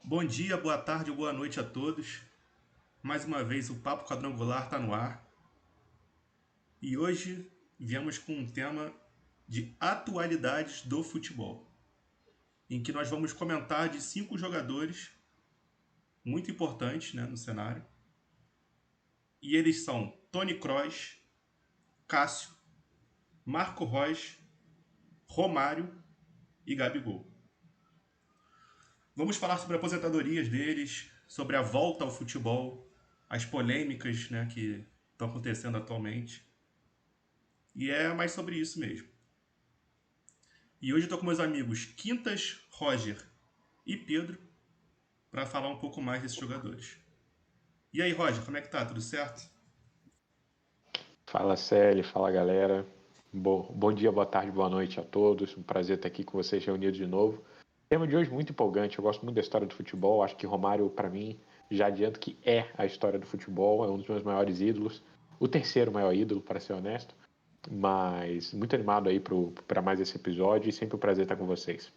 Bom dia, boa tarde ou boa noite a todos. Mais uma vez o Papo Quadrangular está no ar e hoje viemos com um tema de atualidades do futebol, em que nós vamos comentar de cinco jogadores muito importantes, no cenário. E eles são Toni Kroos, Cássio, Marco Reus, Romário e Gabigol. Vamos falar sobre aposentadorias deles, sobre a volta ao futebol, as polêmicas que estão acontecendo atualmente. E é mais sobre isso mesmo. E hoje eu tô com meus amigos Quintas, Roger e Pedro para falar um pouco mais desses jogadores. E aí, Roger, como é que tá? Tudo certo? Fala Célio, fala galera. Bom dia, boa tarde, boa noite a todos. Um prazer estar aqui com vocês reunidos de novo. O tema de hoje é muito empolgante. Eu gosto muito da história do futebol. Acho que Romário, para mim, já adianto que é a história do futebol. É um dos meus maiores ídolos. O terceiro maior ídolo, para ser honesto. Mas muito animado aí para mais esse episódio e sempre um prazer estar com vocês.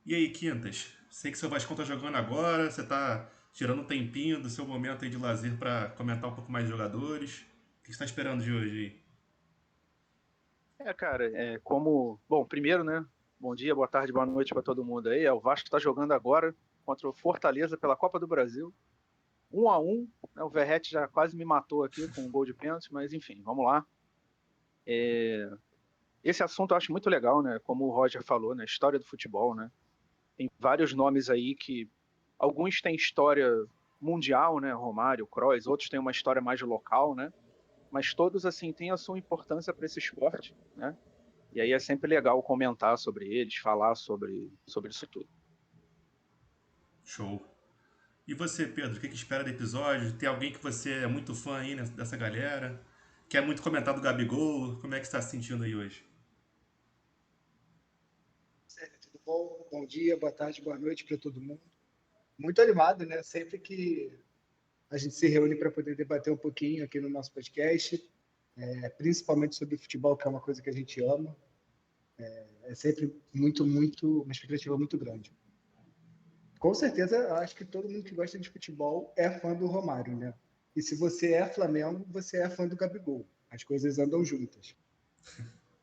E aí, Quintas? Sei que seu Vascão tá jogando agora, você tá tirando um tempinho do seu momento aí de lazer para comentar um pouco mais de jogadores. O que você tá esperando de hoje aí? Cara, Bom, primeiro, né? Bom dia, boa tarde, boa noite para todo mundo aí. O Vasco está jogando agora contra o Fortaleza pela Copa do Brasil. 1-1, né? O Verratti já quase me matou aqui com um gol de pênalti, mas enfim, vamos lá. Esse assunto eu acho muito legal, né? Como o Roger falou, né? História do futebol, né? Tem vários nomes aí que alguns têm história mundial, né? Romário, Kroos, outros têm uma história mais local, né? Mas todos assim têm a sua importância para esse esporte, né? E aí é sempre legal comentar sobre eles, falar sobre isso tudo. Show. E você, Pedro, o que espera do episódio? Tem alguém que você é muito fã aí dessa galera? Quer muito comentar do Gabigol? Como é que você tá se sentindo aí hoje? Sério, tudo bom? Bom dia, boa tarde, boa noite para todo mundo. Muito animado, né? Sempre que a gente se reúne para poder debater um pouquinho aqui no nosso podcast, principalmente sobre futebol, que é uma coisa que a gente ama, é sempre uma expectativa muito grande. Com certeza, eu acho que todo mundo que gosta de futebol é fã do Romário, né? E se você é Flamengo, você é fã do Gabigol. As coisas andam juntas.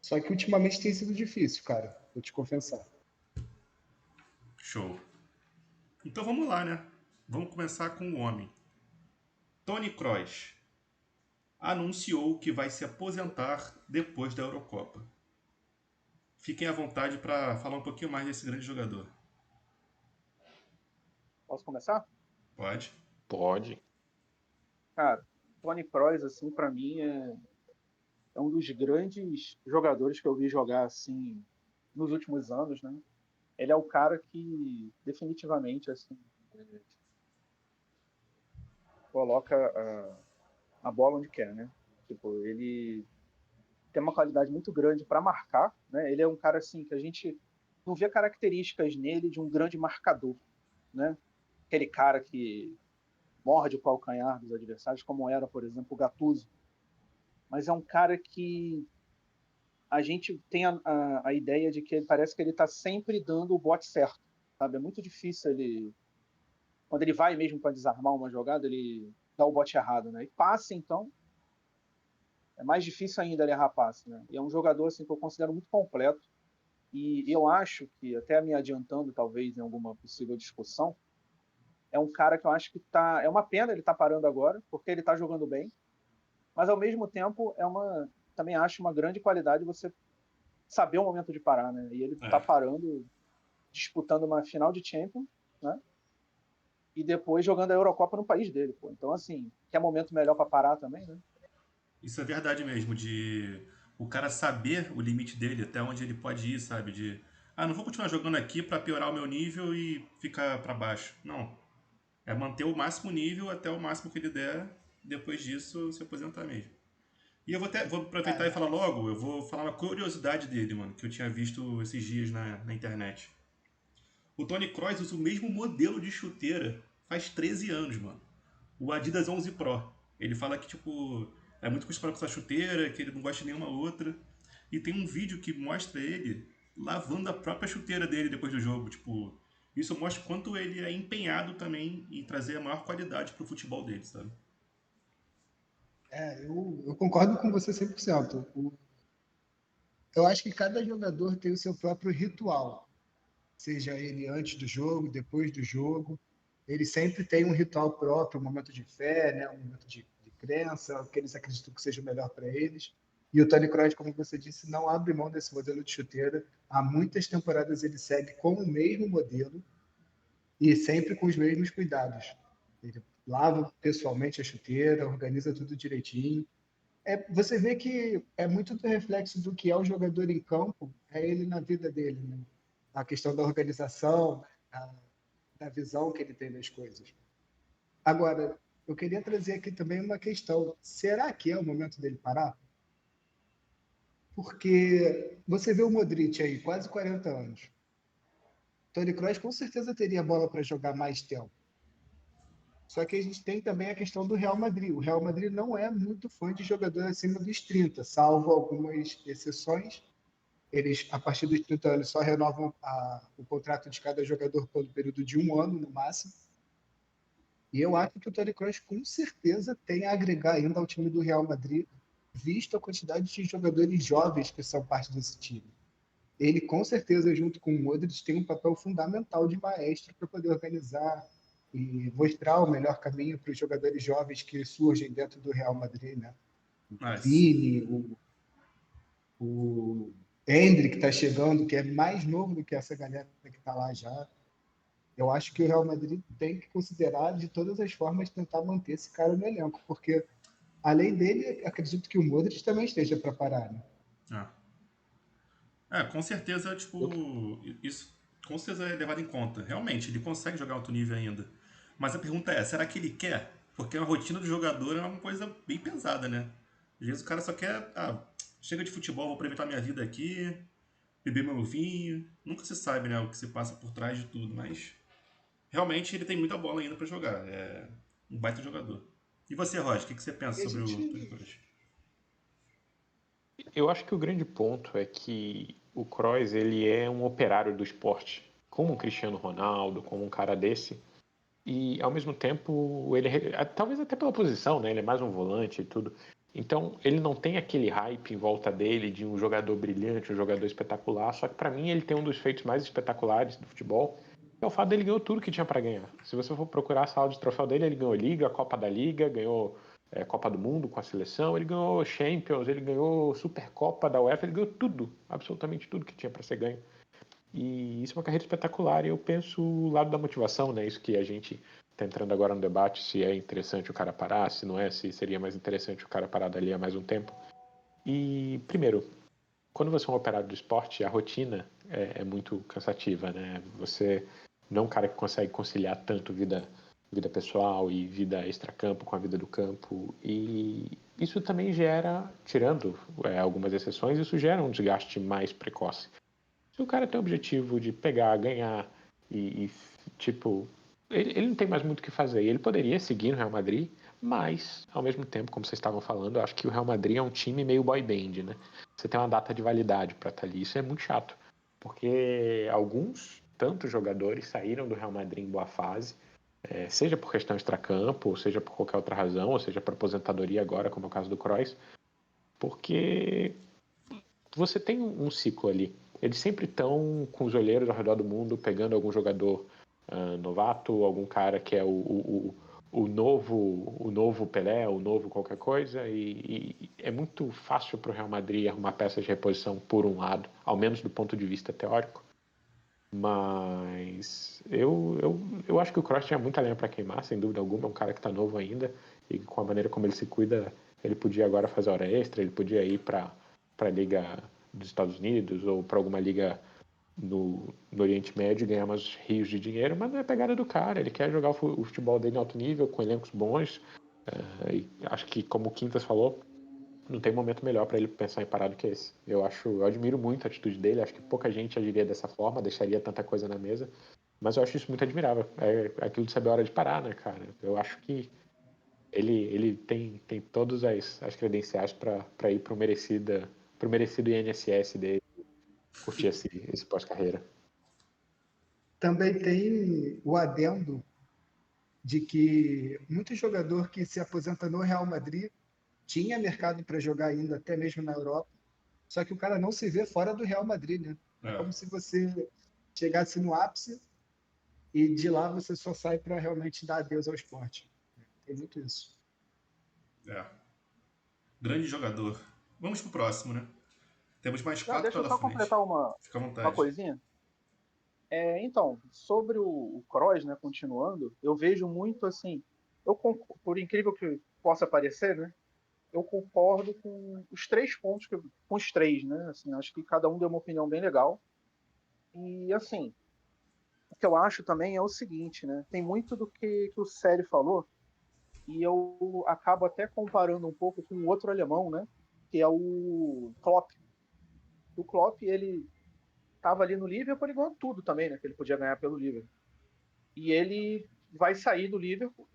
Só que ultimamente tem sido difícil, cara, vou te confessar. Show. Então vamos lá, né? Vamos começar com o homem. Toni Kroos anunciou que vai se aposentar depois da Eurocopa. Fiquem à vontade para falar um pouquinho mais desse grande jogador. Posso começar? Pode? Pode. Cara, Toni Kroos, assim, para mim é um dos grandes jogadores que eu vi jogar assim nos últimos anos, né? Ele é o cara que definitivamente assim coloca a bola onde quer, né? Tipo, ele tem uma qualidade muito grande para marcar, né? Ele é um cara assim que a gente não vê características nele de um grande marcador, né? Aquele cara que morde o calcanhar dos adversários, como era, por exemplo, o Gattuso. Mas é um cara que a gente tem a ideia de que parece que ele está sempre dando o bote certo, sabe? É muito difícil ele, quando ele vai mesmo para desarmar uma jogada, ele dá o bote errado, né? E passe, então, é mais difícil ainda ele errar passe, né? E é um jogador assim que eu considero muito completo. E eu acho que, até me adiantando talvez em alguma possível discussão, é um cara que eu acho que tá. É uma pena ele estar parando agora, porque ele está jogando bem, mas ao mesmo tempo também acho uma grande qualidade você saber o momento de parar, né? E ele está É. parando, disputando uma final de Champions, né? E depois jogando a Eurocopa no país dele, pô. Então, assim, que é momento melhor para parar também, né? Isso é verdade mesmo, de o cara saber o limite dele, até onde ele pode ir, sabe? Não vou continuar jogando aqui para piorar o meu nível e ficar para baixo. Não. É manter o máximo nível até o máximo que ele der, depois disso se aposentar mesmo. E vou aproveitar e Cara, falar logo, eu vou falar uma curiosidade dele, mano, que eu tinha visto esses dias na internet. O Tony Kroos usa o mesmo modelo de chuteira faz 13 anos, mano. O Adidas 11 Pro. Ele fala que, tipo, é muito acostumado com essa chuteira, que ele não gosta de nenhuma outra. E tem um vídeo que mostra ele lavando a própria chuteira dele depois do jogo. Tipo, Isso mostra o quanto ele é empenhado também em trazer a maior qualidade para o futebol dele, sabe? Eu concordo com você 100%. Eu acho que cada jogador tem o seu próprio ritual, seja ele antes do jogo, depois do jogo. Ele sempre tem um ritual próprio, um momento de fé, né? Um momento de crença, que eles acreditam que seja o melhor para eles. E o Toni Kroos, como você disse, não abre mão desse modelo de chuteira. Há muitas temporadas ele segue com o mesmo modelo e sempre com os mesmos cuidados. Ele lava pessoalmente a chuteira, organiza tudo direitinho. Você vê que é muito do reflexo do que é o jogador em campo, é ele na vida dele, né? A questão da organização, da visão que ele tem das coisas. Agora, eu queria trazer aqui também uma questão. Será que é o momento dele parar? Porque você vê o Modric aí, quase 40 anos. Toni Kroos com certeza teria bola para jogar mais tempo. Só que a gente tem também a questão do Real Madrid. O Real Madrid não é muito fã de jogador acima dos 30, salvo algumas exceções. Eles, a partir dos 30 anos, só renovam o contrato de cada jogador pelo período de 1 ano, no máximo. E eu acho que o Toni Kroos, com certeza, tem a agregar ainda ao time do Real Madrid, visto a quantidade de jogadores jovens que são parte desse time. Ele, com certeza, junto com o Modric, tem um papel fundamental de maestro para poder organizar e mostrar o melhor caminho para os jogadores jovens que surgem dentro do Real Madrid, né? O Mas, Vini, o Endrick que está chegando, que é mais novo do que essa galera que está lá já. Eu acho que o Real Madrid tem que considerar, de todas as formas, tentar manter esse cara no elenco, porque, além dele, acredito que o Modric também esteja para parar, né? ah. Com certeza, tipo, isso com certeza é levado em conta. Realmente, ele consegue jogar alto nível ainda. Mas a pergunta é, será que ele quer? Porque a rotina do jogador é uma coisa bem pesada, né? Às vezes o cara só quer, chega de futebol, vou aproveitar minha vida aqui, beber meu vinho. Nunca se sabe, né, o que se passa por trás de tudo, mas realmente ele tem muita bola ainda pra jogar. É um baita jogador. E você, Roger, o que você pensa E a sobre o Toni gente. Kroos? Eu acho que o grande ponto é que o Kroos ele é um operário do esporte, como um Cristiano Ronaldo, como um cara desse. E ao mesmo tempo, ele talvez até pela posição, né? Ele é mais um volante e tudo. Então, ele não tem aquele hype em volta dele de um jogador brilhante, um jogador espetacular. Só que para mim ele tem um dos feitos mais espetaculares do futebol, que é o fato dele ganhou tudo que tinha para ganhar. Se você for procurar a sala de troféu dele, ele ganhou Liga, Copa da Liga, ganhou Copa do Mundo com a seleção, ele ganhou Champions, ele ganhou Supercopa da UEFA, ele ganhou tudo, absolutamente tudo que tinha para ser ganho. E isso é uma carreira espetacular. E eu penso o lado da motivação, né? Isso que a gente está entrando agora no debate, se é interessante o cara parar, se não é, se seria mais interessante o cara parar dali há mais um tempo. E, primeiro, quando você é um operário do esporte, a rotina é muito cansativa, né? Você não é um cara que consegue conciliar tanto vida pessoal e vida extracampo com a vida do campo. E isso também gera, tirando algumas exceções, isso gera um desgaste mais precoce. Se o cara tem o objetivo de pegar, ganhar tipo, ele não tem mais muito o que fazer. Ele poderia seguir no Real Madrid, mas, ao mesmo tempo, como vocês estavam falando, eu acho que o Real Madrid é um time meio boy band, né? Você tem uma data de validade para estar ali. Isso é muito chato, porque tantos jogadores saíram do Real Madrid em boa fase, seja por questão extracampo, ou seja por qualquer outra razão, ou seja por aposentadoria agora, como é o caso do Kroos, porque você tem um ciclo ali. Eles sempre estão com os olheiros ao redor do mundo, pegando algum jogador novato, algum cara que é o novo Pelé, o novo qualquer coisa, e é muito fácil para o Real Madrid arrumar peças de reposição por um lado, ao menos do ponto de vista teórico. Mas eu acho que o Kroos tinha muita lenha para queimar, sem dúvida alguma. É um cara que está novo ainda, e com a maneira como ele se cuida, ele podia agora fazer hora extra, ele podia ir para a Liga dos Estados Unidos ou para alguma liga no Oriente Médio e ganhar mais rios de dinheiro, mas não é a pegada do cara. Ele quer jogar o futebol dele em alto nível, com elencos bons. E acho que, como o Quintas falou, não tem momento melhor para ele pensar em parar do que esse. Eu admiro muito a atitude dele, acho que pouca gente agiria dessa forma, deixaria tanta coisa na mesa, mas eu acho isso muito admirável. É aquilo de saber a hora de parar, né, cara? Eu acho que ele tem todas as credenciais para ir pro merecido INSS dele, curtir esse pós-carreira. também tem o adendo de que muito jogador que se aposenta no Real Madrid tinha mercado para jogar ainda, até mesmo na Europa, só que o cara não se vê fora do Real Madrid, né? É É, como se você chegasse no ápice e de lá você só sai para realmente dar adeus ao esporte. Tem muito isso. é. Grande jogador. Vamos pro próximo, né? Temos mais Não, 4 deixa eu pela só frente. completar Fica à uma vontade. coisinha. Então, sobre o Kroos, né, continuando, eu vejo muito assim, por incrível que possa parecer, né, eu concordo com os 3 pontos, com os três, né, assim, acho que cada um deu uma opinião bem legal. E, assim, o que eu acho também é o seguinte, né, tem muito do que o Série falou, e eu acabo até comparando um pouco com o outro alemão, né, que é o Klopp. O Klopp, ele estava ali no Liverpool, ele ganhou tudo também, né, que ele podia ganhar pelo Liverpool. E ele vai sair do Liverpool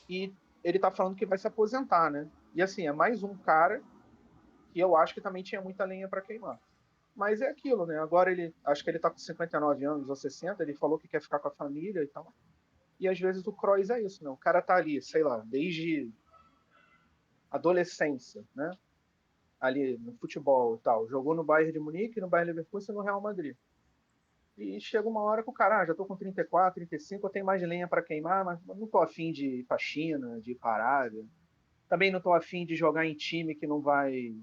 e ele tá falando que vai se aposentar, né? E assim, é mais um cara que eu acho que também tinha muita lenha para queimar. Mas é aquilo, né? Agora acho que ele tá com 59 anos ou 60, ele falou que quer ficar com a família e tal. E às vezes o Kroos é isso, né? O cara tá ali, sei lá, desde adolescência, né? Ali no futebol e tal. Jogou no Bayern de Munique, no Bayern Leverkusen e no Real Madrid. E chega uma hora que o cara, já tô com 34, 35, eu tenho mais lenha para queimar, mas não tô afim de ir pra China, de ir pra Arábia. Também não tô afim de jogar em time que não vai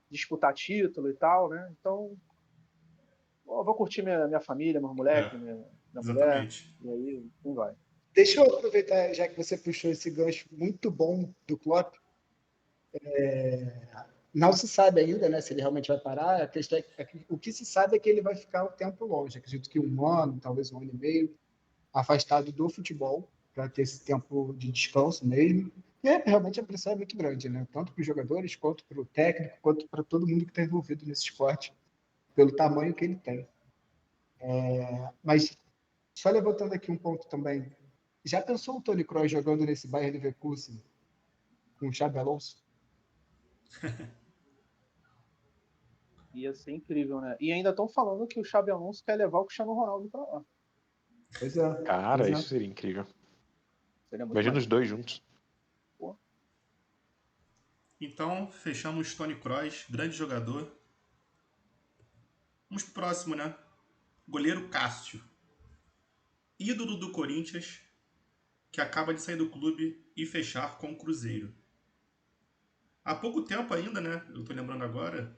disputar título e tal, né? Então, eu vou curtir minha família, meus É, moleques, minha mulher, exatamente. e aí não vai. Deixa eu aproveitar, já que você puxou esse gancho muito bom do Klopp. Não se sabe ainda, né, se ele realmente vai parar. A questão o que se sabe é que ele vai ficar um tempo longe. Acredito que 1 ano, talvez 1 ano e meio, afastado do futebol, para ter esse tempo de descanso mesmo. E realmente a pressão é muito grande, né? Tanto para os jogadores, quanto para o técnico, quanto para todo mundo que está envolvido nesse esporte, pelo tamanho que ele tem. Mas só levantando aqui um ponto também. Já pensou o Toni Kroos jogando nesse Bayern Leverkusen com o Xabi Alonso? Ia ser incrível, né? E ainda estão falando que o Xabi Alonso quer levar o Cristiano Ronaldo para lá. Pois é, Cara, pois é. isso seria incrível. Seria muito Imagina os maneiro. dois juntos. Pô. Então, fechamos Toni Kroos, grande jogador. Vamos pro próximo, né? Goleiro Cássio. Ídolo do Corinthians, que acaba de sair do clube e fechar com o Cruzeiro. Há pouco tempo ainda, né? Eu tô lembrando agora.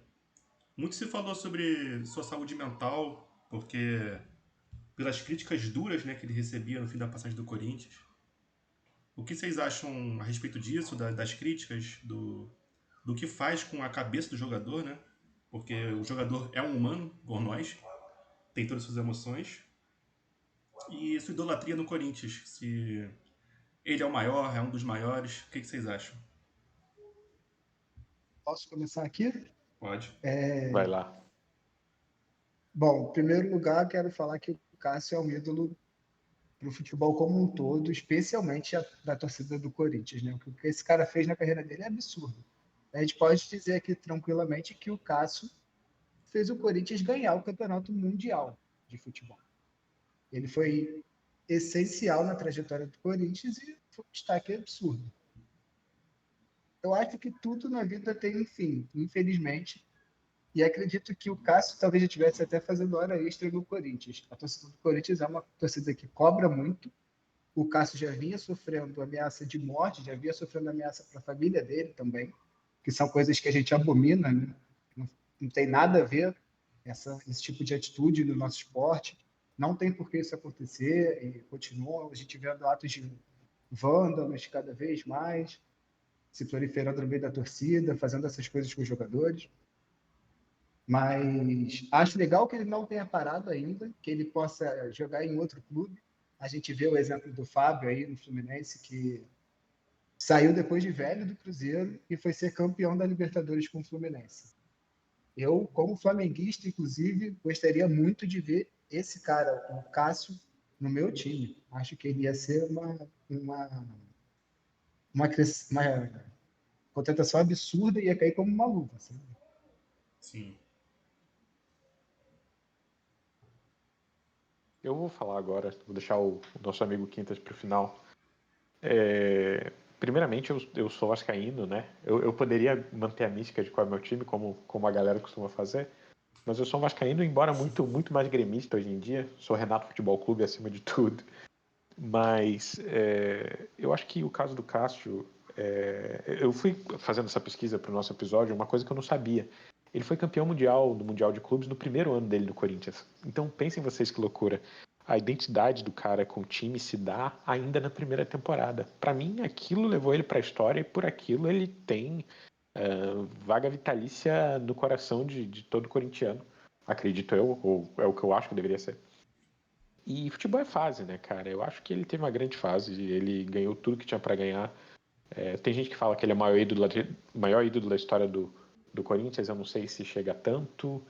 Muito se falou sobre sua saúde mental, porque pelas críticas duras, né, que ele recebia no fim da passagem do Corinthians. O que vocês acham a respeito disso, das críticas, do que faz com a cabeça do jogador, né? Porque o jogador é um humano, por nós, tem todas as suas emoções. E sua idolatria no Corinthians, se ele é o maior, é um dos maiores, o que vocês acham? Posso começar aqui? Pode. Vai lá. Bom, em primeiro lugar, quero falar que o Cássio é um ídolo para o futebol como um todo, especialmente da torcida do Corinthians, né? O que esse cara fez na carreira dele é absurdo. A gente pode dizer aqui tranquilamente que o Cássio fez o Corinthians ganhar o campeonato mundial de futebol. Ele foi essencial na trajetória do Corinthians e foi um destaque absurdo. Eu acho que tudo na vida tem um fim, infelizmente, e acredito que o Cássio talvez já estivesse até fazendo hora extra no Corinthians. A torcida do Corinthians é uma torcida que cobra muito. O Cássio já vinha sofrendo ameaça de morte, já vinha sofrendo ameaça para a família dele também, que são coisas que a gente abomina, né? Não tem nada a ver esse tipo de atitude no nosso esporte. Não tem por que isso acontecer e continua a gente vendo atos de vândalos cada vez mais, se proliferando no meio da torcida, fazendo essas coisas com os jogadores. Mas acho legal que ele não tenha parado ainda, que ele possa jogar em outro clube. A gente vê o exemplo do Fábio aí no Fluminense, que saiu depois de velho do Cruzeiro e foi ser campeão da Libertadores com o Fluminense. Eu, como flamenguista, inclusive, gostaria muito de ver esse cara, o Cássio, no meu time. Acho que ele ia ser uma contratação absurda e ia cair como uma luva. Sabe? Sim. Eu vou falar agora, vou deixar o nosso amigo Quintas para o final. Primeiramente, eu sou vascaíno, né? Eu poderia manter a mística de qual é meu time, como a galera costuma fazer, mas eu sou um vascaíno, embora muito, muito mais gremista hoje em dia. Sou Renato Futebol Clube acima de tudo. Mas eu acho que o caso do Cássio... eu fui fazendo essa pesquisa para o nosso episódio, uma coisa que eu não sabia. Ele foi campeão mundial do Mundial de Clubes no primeiro ano dele do Corinthians. Então pensem vocês que loucura. A identidade do cara com o time se dá ainda na primeira temporada. Para mim, aquilo levou ele para a história e por aquilo ele tem vaga vitalícia no coração de todo corintiano. Acredito eu, ou é o que eu acho que deveria ser. E futebol é fase, né, cara? Eu acho que ele teve uma grande fase, ele ganhou tudo que tinha para ganhar. Tem gente que fala que ele é o maior ídolo da história do Corinthians, eu não sei se chega a tanto,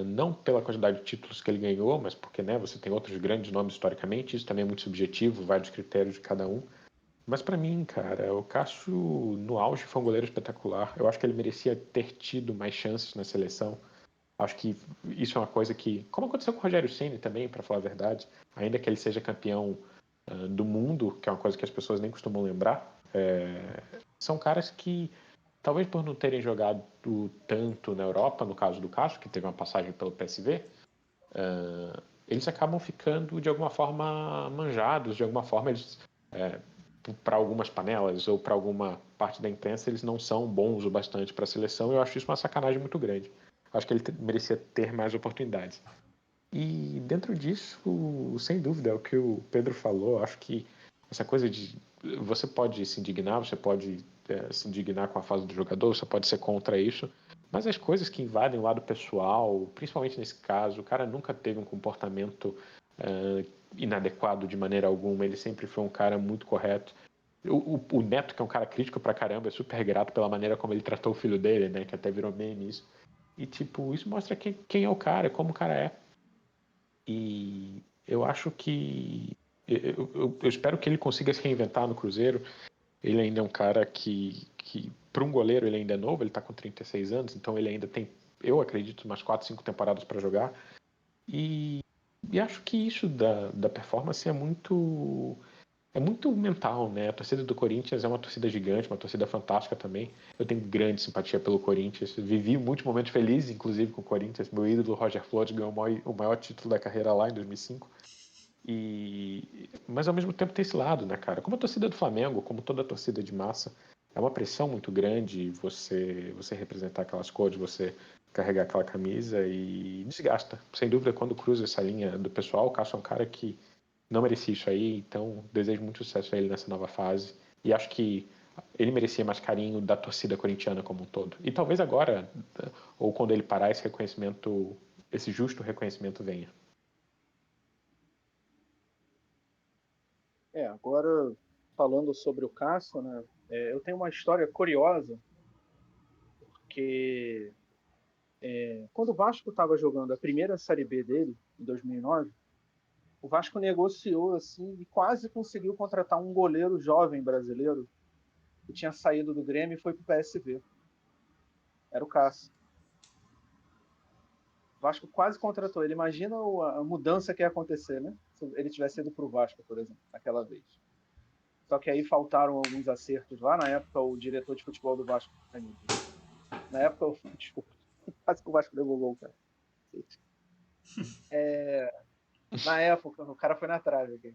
não pela quantidade de títulos que ele ganhou, mas porque, né, você tem outros grandes nomes historicamente, isso também é muito subjetivo, vários critérios de cada um. Mas para mim, cara, o Cássio no auge foi um goleiro espetacular. Eu acho que ele merecia ter tido mais chances na seleção. Acho que isso é uma coisa que, como aconteceu com o Rogério Ceni também, para falar a verdade, ainda que ele seja campeão do mundo, que é uma coisa que as pessoas nem costumam lembrar, são caras que, talvez por não terem jogado tanto na Europa, no caso do Cássio, que teve uma passagem pelo PSV, eles acabam ficando de alguma forma manjados, de alguma forma eles, para algumas panelas ou para alguma parte da imprensa, eles não são bons o bastante para a seleção, e eu acho isso uma sacanagem muito grande. Acho que ele merecia ter mais oportunidades. E dentro disso, sem dúvida, é o que o Pedro falou. Acho que essa coisa de você pode se indignar, você pode se indignar com a fase do jogador, você pode ser contra isso, mas as coisas que invadem o lado pessoal, principalmente nesse caso, o cara nunca teve um comportamento inadequado de maneira alguma, ele sempre foi um cara muito correto. O Neto, que é um cara crítico pra caramba, é super grato pela maneira como ele tratou o filho dele, né, que até virou meme isso. E, tipo, isso mostra quem é o cara, como o cara é. E eu acho que... Eu espero que ele consiga se reinventar no Cruzeiro. Ele ainda é um cara que para um goleiro, ele ainda é novo, ele tá com 36 anos, então ele ainda tem, eu acredito, umas 4, 5 temporadas para jogar. E acho que isso da performance é muito mental, né? A torcida do Corinthians é uma torcida gigante, uma torcida fantástica também. Eu tenho grande simpatia pelo Corinthians. Vivi muitos momentos felizes, inclusive, com o Corinthians. Meu ídolo, Roger Flores, ganhou o maior título da carreira lá em 2005. Mas, ao mesmo tempo, tem esse lado, né, cara? Como a torcida do Flamengo, como toda torcida de massa, é uma pressão muito grande você representar aquelas cores, você carregar aquela camisa e desgasta. Sem dúvida, quando cruza essa linha do pessoal, o Cássio é um cara que não merecia isso aí, então desejo muito sucesso a ele nessa nova fase. E acho que ele merecia mais carinho da torcida corintiana como um todo. E talvez agora, ou quando ele parar, esse reconhecimento, esse justo reconhecimento venha. Agora falando sobre o Cássio, né? Eu tenho uma história curiosa, que quando o Vasco estava jogando a primeira Série B dele, em 2009, o Vasco negociou assim e quase conseguiu contratar um goleiro jovem brasileiro que tinha saído do Grêmio e foi para o PSV. Era o Cássio. O Vasco quase contratou ele. Imagina a mudança que ia acontecer, né? Se ele tivesse ido para o Vasco, por exemplo, naquela vez. Só que aí faltaram alguns acertos lá. Na época, o diretor de futebol do Vasco... Na época, desculpa, quase que o Vasco devolveu o cara. Na época, o cara foi na trave aqui.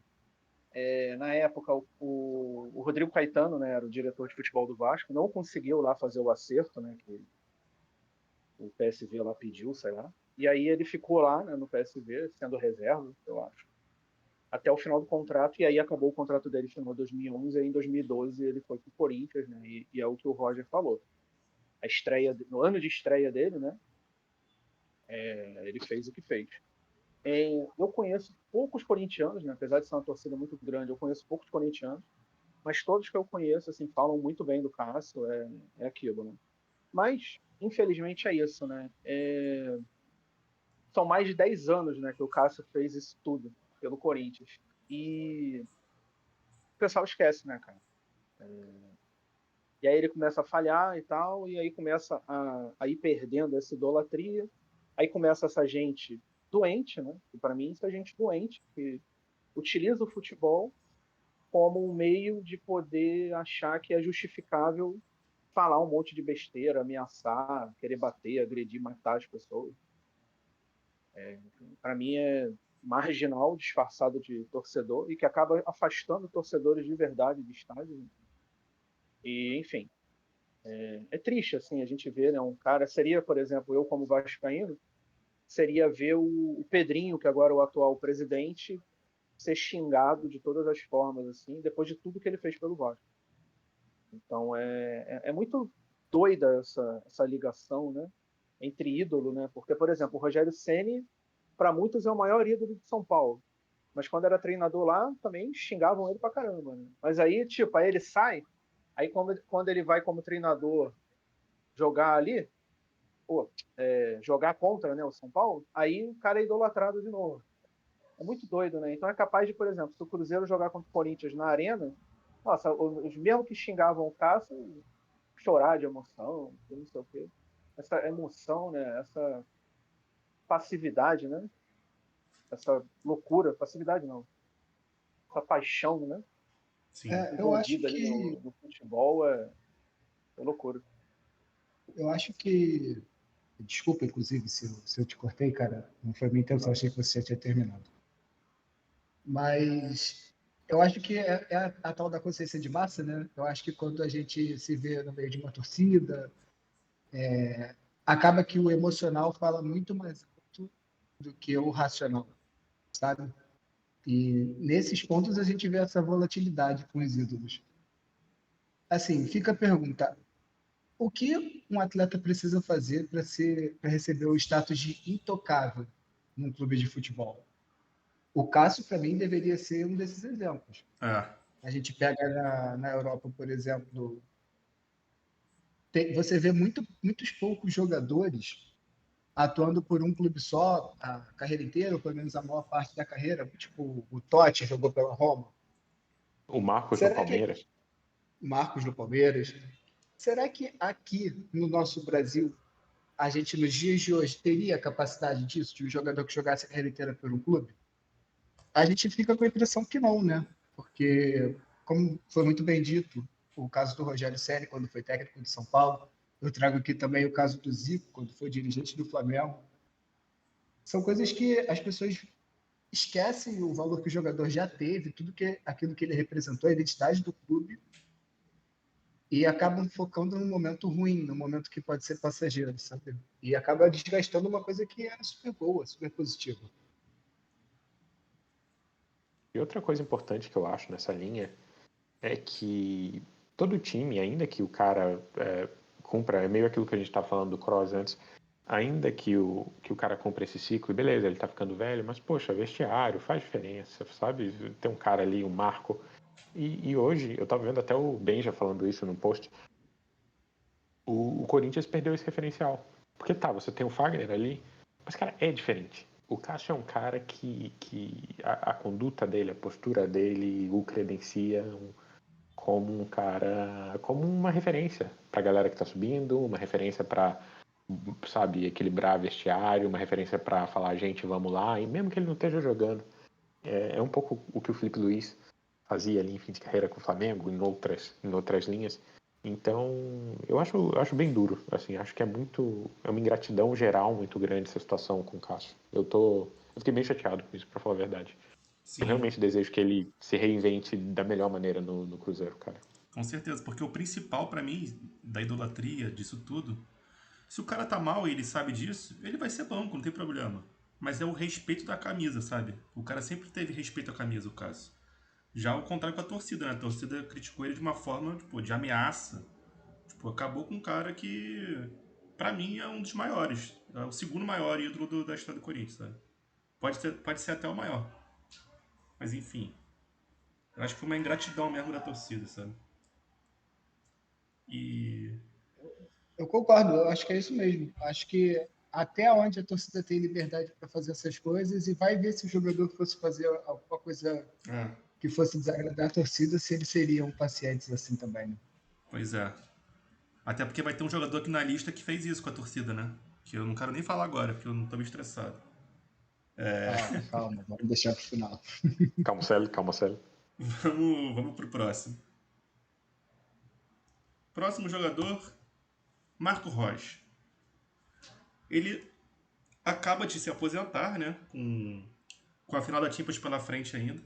Na época, o Rodrigo Caetano, né, era o diretor de futebol do Vasco, não conseguiu lá fazer o acerto, né, que o PSV lá pediu, sei lá. E aí ele ficou lá, né, no PSV, sendo reserva, eu acho, até o final do contrato, e aí acabou o contrato dele em 2011, e aí em 2012 ele foi pro Corinthians, né, e é o que o Roger falou. No ano de estreia dele, né, ele fez o que fez. Eu conheço poucos corintianos, né, apesar de ser uma torcida muito grande, eu conheço poucos corintianos, mas todos que eu conheço assim falam muito bem do Cássio, é aquilo, né? Mas infelizmente é isso, né? São mais de 10 anos, né, que o Cássio fez isso tudo pelo Corinthians e o pessoal esquece, né, cara? E aí ele começa a falhar e tal, e aí começa a ir perdendo essa idolatria, aí começa essa gente doente, né? E para mim isso é gente doente, que utiliza o futebol como um meio de poder achar que é justificável falar um monte de besteira, ameaçar, querer bater, agredir, matar as pessoas. Para mim é marginal, disfarçado de torcedor, e que acaba afastando torcedores de verdade de estádio. E, enfim, é triste, assim, a gente vê, né, um cara, seria, por exemplo, eu como vascaíno, seria ver o Pedrinho, que agora é o atual presidente, ser xingado de todas as formas, assim, depois de tudo que ele fez pelo Vasco. Então é muito doida essa ligação, né, entre ídolo, né? Porque, por exemplo, o Rogério Ceni, para muitos é o maior ídolo de São Paulo, mas quando era treinador lá também xingavam ele pra caramba, né? Mas aí, tipo, aí ele sai, aí quando ele vai como treinador jogar ali, jogar contra, né, o São Paulo, aí o cara é idolatrado de novo. É muito doido, né? Então é capaz de, por exemplo, se o Cruzeiro jogar contra o Corinthians na arena, nossa, os mesmos que xingavam o Cássio chorar de emoção, não sei o quê. Essa emoção, né? Essa passividade, né? Essa loucura, passividade não, essa paixão, né? Sim. Eu acho Envolvida ali que no futebol é loucura. eu acho que desculpa, inclusive, se eu te cortei, cara, não foi minha intenção, achei que você já tinha terminado. Mas eu acho que é a tal da consciência de massa, né? Eu acho que quando a gente se vê no meio de uma torcida, acaba que o emocional fala muito mais alto do que o racional, sabe? E nesses pontos a gente vê essa volatilidade com os ídolos. Assim, fica a pergunta: o que um atleta precisa fazer para receber o status de intocável num clube de futebol? O Cássio, para mim, deveria ser um desses exemplos. É. A gente pega na Europa, por exemplo, você vê muitos poucos jogadores atuando por um clube só a carreira inteira, ou pelo menos a maior parte da carreira. Tipo, o Totti jogou pela Roma. O Marcos no Será que Palmeiras. Marcos no Palmeiras? Será que aqui no nosso Brasil a gente, nos dias de hoje, teria a capacidade disso, de um jogador que jogasse a carreira inteira por um clube? A gente fica com a impressão que não, né? Porque, como foi muito bem dito, o caso do Rogério Ceni, quando foi técnico de São Paulo, eu trago aqui também o caso do Zico, quando foi dirigente do Flamengo. São coisas que as pessoas esquecem o valor que o jogador já teve, aquilo que ele representou, a identidade do clube, e acabam focando num momento ruim, num momento que pode ser passageiro, sabe? E acaba desgastando uma coisa que era super boa, super positiva. E outra coisa importante que eu acho nessa linha é que todo time, ainda que o cara cumpra, é meio aquilo que a gente estava falando do Kroos antes, ainda que o cara cumpra esse ciclo, e beleza, ele tá ficando velho, mas poxa, vestiário faz diferença, sabe? Tem um cara ali, um Marco. E hoje, eu tava vendo até o Benja falando isso no post, o Corinthians perdeu esse referencial. Porque tá, você tem o Fagner ali, mas, cara, é diferente. O Cássio é um cara que a conduta dele, a postura dele o credencia como um cara, como uma referência pra galera que tá subindo, uma referência pra, sabe, equilibrar vestiário, uma referência pra falar, gente, vamos lá, e mesmo que ele não esteja jogando. É um pouco o que o Felipe Luiz fazia ali em fim de carreira com o Flamengo, em outras linhas. Então, eu acho bem duro, assim, acho que é uma ingratidão geral muito grande essa situação com o Cássio. Eu fiquei bem chateado com isso, pra falar a verdade. Eu Sim, realmente desejo que ele se reinvente da melhor maneira no Cruzeiro, cara. com certeza. Porque o principal pra mim, da idolatria, disso tudo, se o cara tá mal e ele sabe disso, ele vai ser banco, não tem problema. Mas é o respeito da camisa, sabe? O cara sempre teve respeito à camisa, o Cássio. Já o contrário com a torcida, né? A torcida criticou ele de uma forma, tipo, de ameaça. Tipo, acabou com um cara que, pra mim, é um dos maiores. É o segundo maior ídolo da história do Corinthians, sabe? Pode ser até o maior. Mas enfim. Eu acho que foi uma ingratidão mesmo da torcida, sabe? E. Eu concordo, eu acho que é isso mesmo. Acho que até onde a torcida tem liberdade para fazer essas coisas, e vai ver se o jogador fosse fazer alguma coisa É, que fosse desagradar a torcida, se eles seriam pacientes assim também, né? pois é. Até porque vai ter um jogador aqui na lista que fez isso com a torcida, né? Que eu não quero nem falar agora, porque eu não tô me estressado. Calma, vamos deixar pro final. Calma, Célio, calma, Célio. Vamos pro próximo. Próximo jogador, Marco Reus. Ele acaba de se aposentar, né? Com a final da Champions pela frente ainda.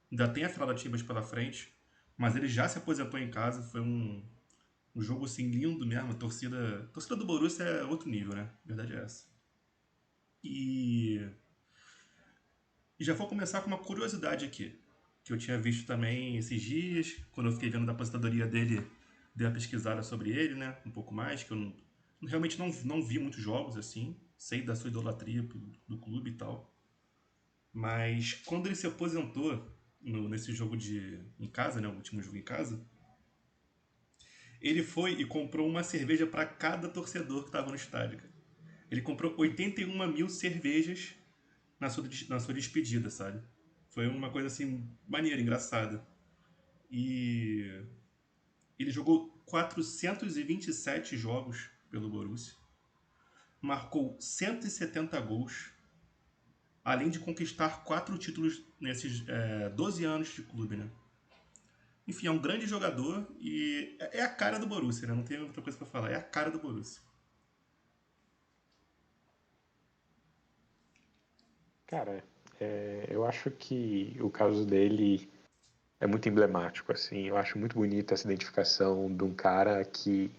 Ainda tem a final da Champions pela frente. Mas ele já se aposentou em casa. Foi um jogo assim lindo mesmo. A torcida do Borussia é outro nível, né? A verdade é essa. E já vou começar com uma curiosidade aqui. Que eu tinha visto também esses dias. Quando eu fiquei vendo da aposentadoria dele, dei uma pesquisada sobre ele, né? Um pouco mais. Que eu realmente não vi muitos jogos assim. Sei da sua idolatria do clube e tal. Mas quando ele se aposentou nesse jogo em casa, né? O último jogo em casa. Ele foi e comprou uma cerveja para cada torcedor que estava no estádio. Cara. Ele comprou 81 mil cervejas na sua despedida, sabe? Foi uma coisa assim, maneira, engraçada. E ele jogou 427 jogos pelo Borussia. Marcou 170 gols. Além de conquistar 4 títulos nesses 12 anos de clube, né? Enfim, é um grande jogador e é a cara do Borussia, né? Não tem outra coisa pra falar. É a cara do Borussia. Cara, eu acho que o caso dele é muito emblemático, assim. Eu acho muito bonita essa identificação de um cara que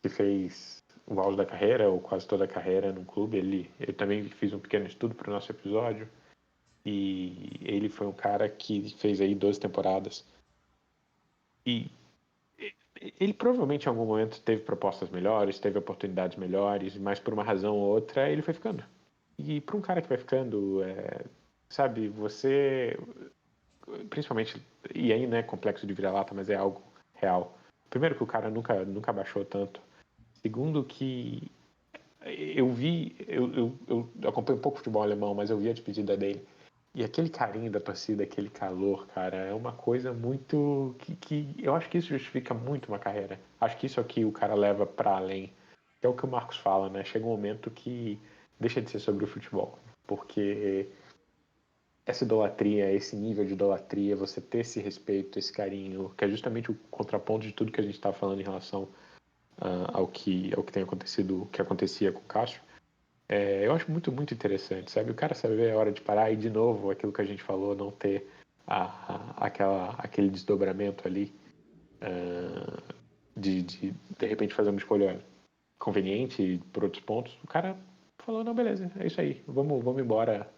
fez o auge da carreira, ou quase toda a carreira num clube. Eu também fiz um pequeno estudo para o nosso episódio. E ele foi um cara que fez aí 12 temporadas. E ele provavelmente em algum momento teve propostas melhores, teve oportunidades melhores, mas por uma razão ou outra ele foi ficando. E para um cara que vai ficando, sabe, você, principalmente, e aí não é complexo de vira-lata, mas é algo real. Primeiro que o cara nunca baixou tanto. Segundo que eu acompanho um pouco o futebol alemão, mas eu vi a despedida dele. E aquele carinho da torcida, aquele calor, cara, é uma coisa muito que eu acho que isso justifica muito uma carreira. Acho que isso aqui o cara leva para além. É o que o Marcos fala, né? Chega um momento que deixa de ser sobre o futebol, porque essa idolatria, esse nível de idolatria, você ter esse respeito, esse carinho, que é justamente o contraponto de tudo que a gente está falando em relação ao que tem acontecido, o que acontecia com o Cássio. Eu acho muito interessante, sabe? O cara saber a hora de parar e, de novo, aquilo que a gente falou, não ter aquele desdobramento ali de repente fazer uma escolha conveniente por outros pontos. O cara falou, não, beleza, é isso aí, vamos embora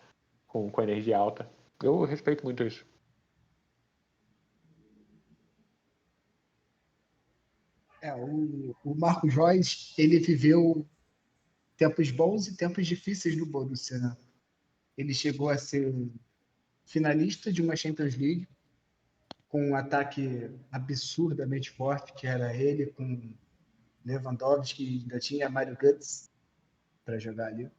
com a energia alta. Eu respeito muito isso. O Marcos Reus, ele viveu tempos bons e tempos difíceis no Borussia, né? Ele chegou a ser finalista de uma Champions League com um ataque absurdamente forte, que era ele com Lewandowski, ainda tinha Mario Götze para jogar ali.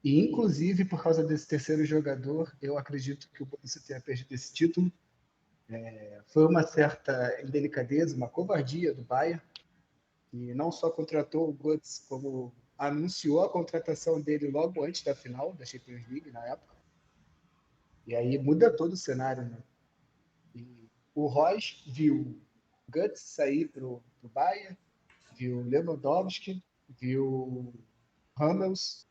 E, inclusive, por causa desse terceiro jogador, eu acredito que o Borussia tenha perdido esse título. Foi uma certa indelicadeza, uma covardia do Bayern, que não só contratou o Götze, como anunciou a contratação dele logo antes da final da Champions League, na época. E aí muda todo o cenário, né? E o Royce viu Götze sair para o Bayern, viu Lewandowski, viu Hummels,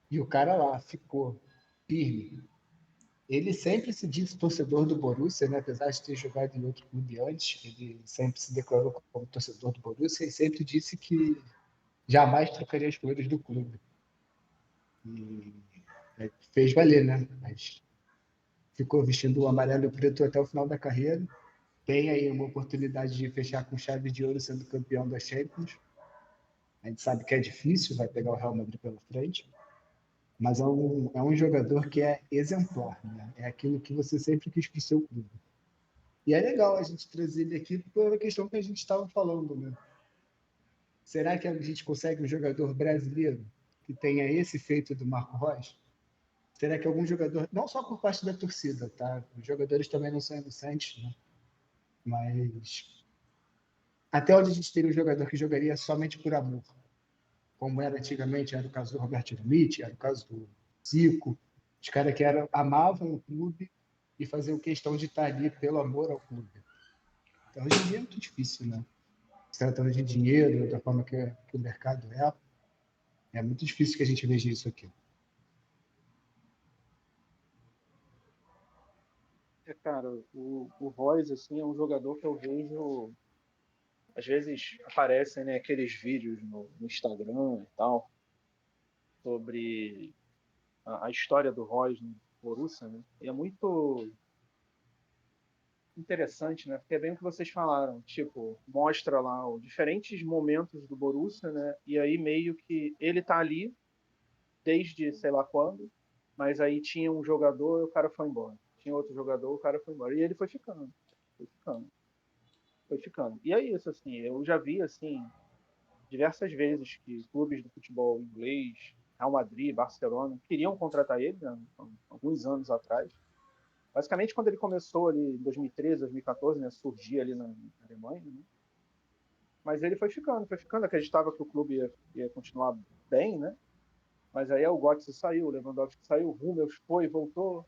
e o cara lá ficou firme. Ele sempre se disse torcedor do Borussia, né? Apesar de ter jogado em outro clube antes, ele sempre se declarou como torcedor do Borussia e sempre disse que jamais trocaria as cores do clube. E fez valer, né? Mas ficou vestindo o amarelo e o preto até o final da carreira. Tem aí uma oportunidade de fechar com chave de ouro sendo campeão da Champions. A gente sabe que é difícil, vai pegar o Real Madrid pela frente, mas é um jogador que é exemplar, né? É aquilo que você sempre quis para o seu clube. E é legal a gente trazer ele aqui pela questão que a gente estava falando, né? Será que a gente consegue um jogador brasileiro que tenha esse feito do Marco Reus? Será que algum jogador, não só por parte da torcida, tá? Os jogadores também não são inocentes, né? Mas até onde a gente teria um jogador que jogaria somente por amor, como era antigamente, era o caso do Roberto Dinamite, era o caso do Zico, Os caras que amavam o clube e faziam questão de estar ali pelo amor ao clube. Então, hoje em dia é muito difícil, né? Se tratando de dinheiro, da forma que o mercado é muito difícil que a gente veja isso aqui. Cara, o Royce, assim, é um jogador que eu vejo. Às vezes aparecem, né, aqueles vídeos no Instagram e tal, sobre a história do Royce no Borussia, né? E é muito interessante, né? Porque é bem o que vocês falaram, tipo, mostra lá os diferentes momentos do Borussia, né? E aí meio que ele tá ali desde sei lá quando, mas aí tinha um jogador e o cara foi embora. Tinha outro jogador, o cara foi embora. E ele foi ficando, foi ficando. E é isso, assim, eu já vi, assim, diversas vezes que clubes do futebol inglês, Real Madrid, Barcelona, queriam contratar ele, né, alguns anos atrás. Basicamente, quando ele começou ali em 2013, 2014, né, surgir ali na Alemanha, né? Mas ele foi ficando, acreditava que o clube ia continuar bem, né? Mas aí o Götze saiu, o Lewandowski saiu, o Hummels foi, voltou.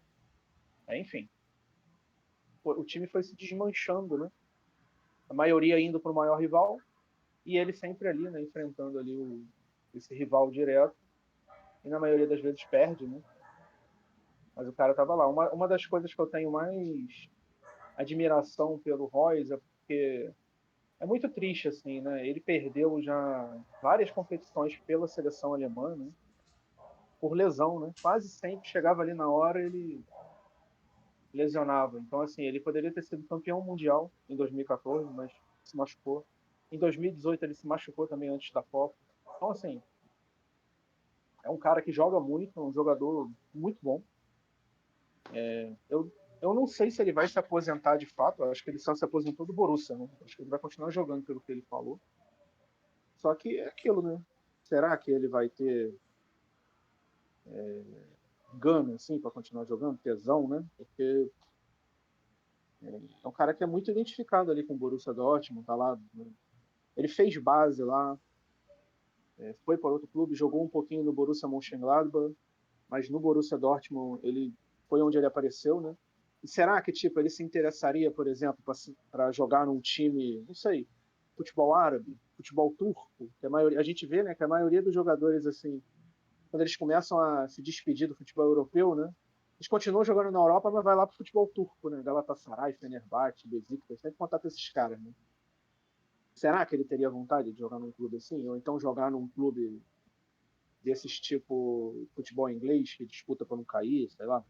Enfim, o time foi se desmanchando, né? A maioria indo para o maior rival e ele sempre ali, né, enfrentando ali esse rival direto e na maioria das vezes perde, né? Mas o cara estava lá. Uma das coisas que eu tenho mais admiração pelo Royce é porque é muito triste, assim, né? Ele perdeu já várias competições pela seleção alemã, né? Por lesão, né? Quase sempre chegava ali na hora ele lesionava. Então, assim, ele poderia ter sido campeão mundial em 2014, mas se machucou. Em 2018 ele se machucou também antes da Copa. Então, assim, é um cara que joga muito, é um jogador muito bom. Eu não sei se ele vai se aposentar de fato. Eu acho que ele só se aposentou do Borussia, né? Acho que ele vai continuar jogando pelo que ele falou. Só que é aquilo, né? Será que ele vai ter gana, assim, para continuar jogando? Tesão, né? Porque é um cara que é muito identificado ali com o Borussia Dortmund, tá lá, né? Ele fez base lá, foi para outro clube, jogou um pouquinho no Borussia Mönchengladbach, mas no Borussia Dortmund ele foi onde ele apareceu, né? E será que tipo ele se interessaria, por exemplo, para jogar num time, não sei, futebol árabe, futebol turco? Que a gente vê, né, que a maioria dos jogadores assim, quando eles começam a se despedir do futebol europeu, né? Eles continuam jogando na Europa, mas vai lá pro futebol turco, né? Galatasaray, Fenerbahçe, Besiktas, sempre contato esses caras, né? Será que ele teria vontade de jogar num clube assim? Ou então jogar num clube desses tipo futebol inglês, que disputa para não cair, sei lá?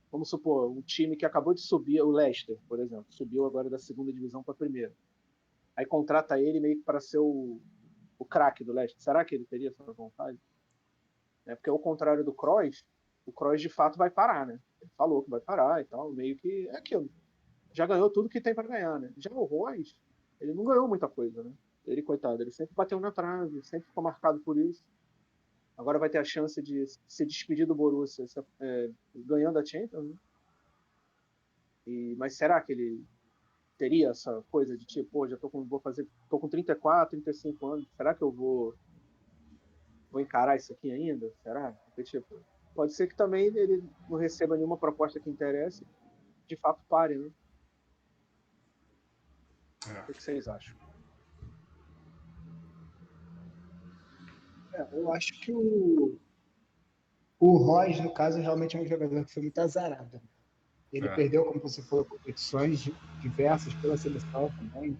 Vamos supor, um time que acabou de subir, o Leicester, por exemplo, subiu agora da segunda divisão para a primeira. Aí contrata ele meio que para ser o craque do Leicester. Será que ele teria essa vontade? Porque ao contrário do Kroos, o Kroos de fato vai parar, né? Ele falou que vai parar e tal, meio que é aquilo. Já ganhou tudo que tem para ganhar, né? Já o Royce, ele não ganhou muita coisa, né? Ele, coitado, ele sempre bateu na trave, sempre ficou marcado por isso. Agora vai ter a chance de se despedir do Borussia ganhando a Champions, né? Mas será que ele teria essa coisa de tipo, pô, tô com 34, 35 anos, será que eu vou encarar isso aqui ainda? Será? Porque, tipo, pode ser que também ele não receba nenhuma proposta que interesse, de fato pare, né? O que vocês acham? Eu acho que o Royce, no caso, realmente é um jogador que foi muito azarado. Ele É. perdeu, como você falou, competições diversas pela seleção também.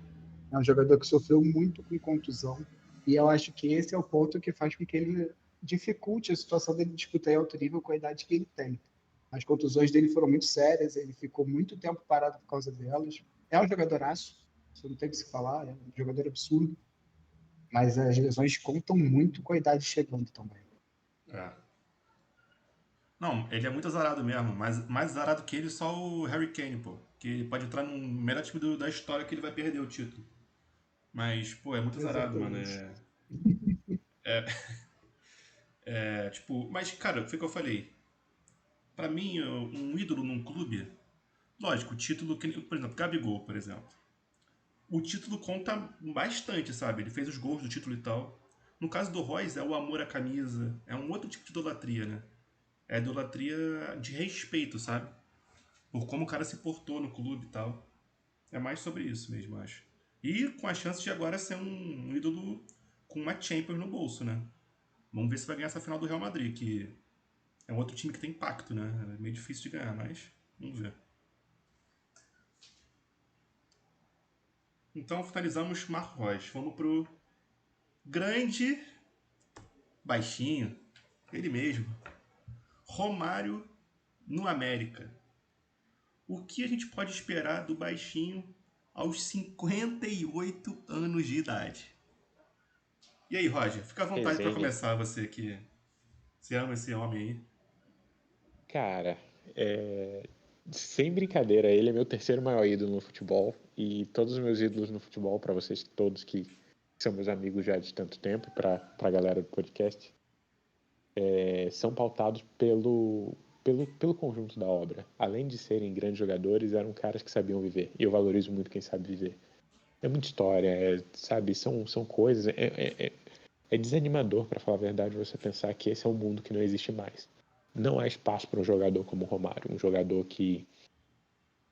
É um jogador que sofreu muito com contusão. E eu acho que esse é o ponto que faz com que ele dificulte a situação dele disputar em alto nível com a idade que ele tem. As contusões dele foram muito sérias, ele ficou muito tempo parado por causa delas. É um jogadoraço, isso não tem o que se falar, é um jogador absurdo, mas as lesões contam muito com a idade chegando também. É. Não, ele é muito azarado mesmo, mas mais azarado que ele só o Harry Kane, pô. Que ele pode entrar no melhor time da história que ele vai perder o título. Mas, pô, é muito azarado, mano. Exatamente. Tipo, mas, cara, foi o que eu falei. Pra mim, um ídolo num clube, lógico, o título, por exemplo, Gabigol, por exemplo. O título conta bastante, sabe? Ele fez os gols do título e tal. No caso do Royce, é o amor à camisa, é um outro tipo de idolatria, né? É idolatria de respeito, sabe? Por como o cara se portou no clube e tal. É mais sobre isso mesmo, eu acho. E com a chance de agora ser um ídolo com uma Champions no bolso, né? Vamos ver se vai ganhar essa final do Real Madrid, que é um outro time que tem impacto, né? É meio difícil de ganhar, mas vamos ver. Então finalizamos Marco Reus. Vamos pro grande baixinho, ele mesmo, Romário no América. O que a gente pode esperar do baixinho aos 58 anos de idade? E aí, Roger, fica à vontade para Resenha. começar, você que você ama esse homem aí. Cara, sem brincadeira, ele é meu terceiro maior ídolo no futebol. E todos os meus ídolos no futebol, para vocês todos que são meus amigos já de tanto tempo, para a galera do podcast, são pautados pelo conjunto da obra. Além de serem grandes jogadores, eram caras que sabiam viver. E eu valorizo muito quem sabe viver. É muita história, sabe? São coisas. É desanimador, para falar a verdade, você pensar que esse é um mundo que não existe mais. Não há espaço para um jogador como o Romário, um jogador que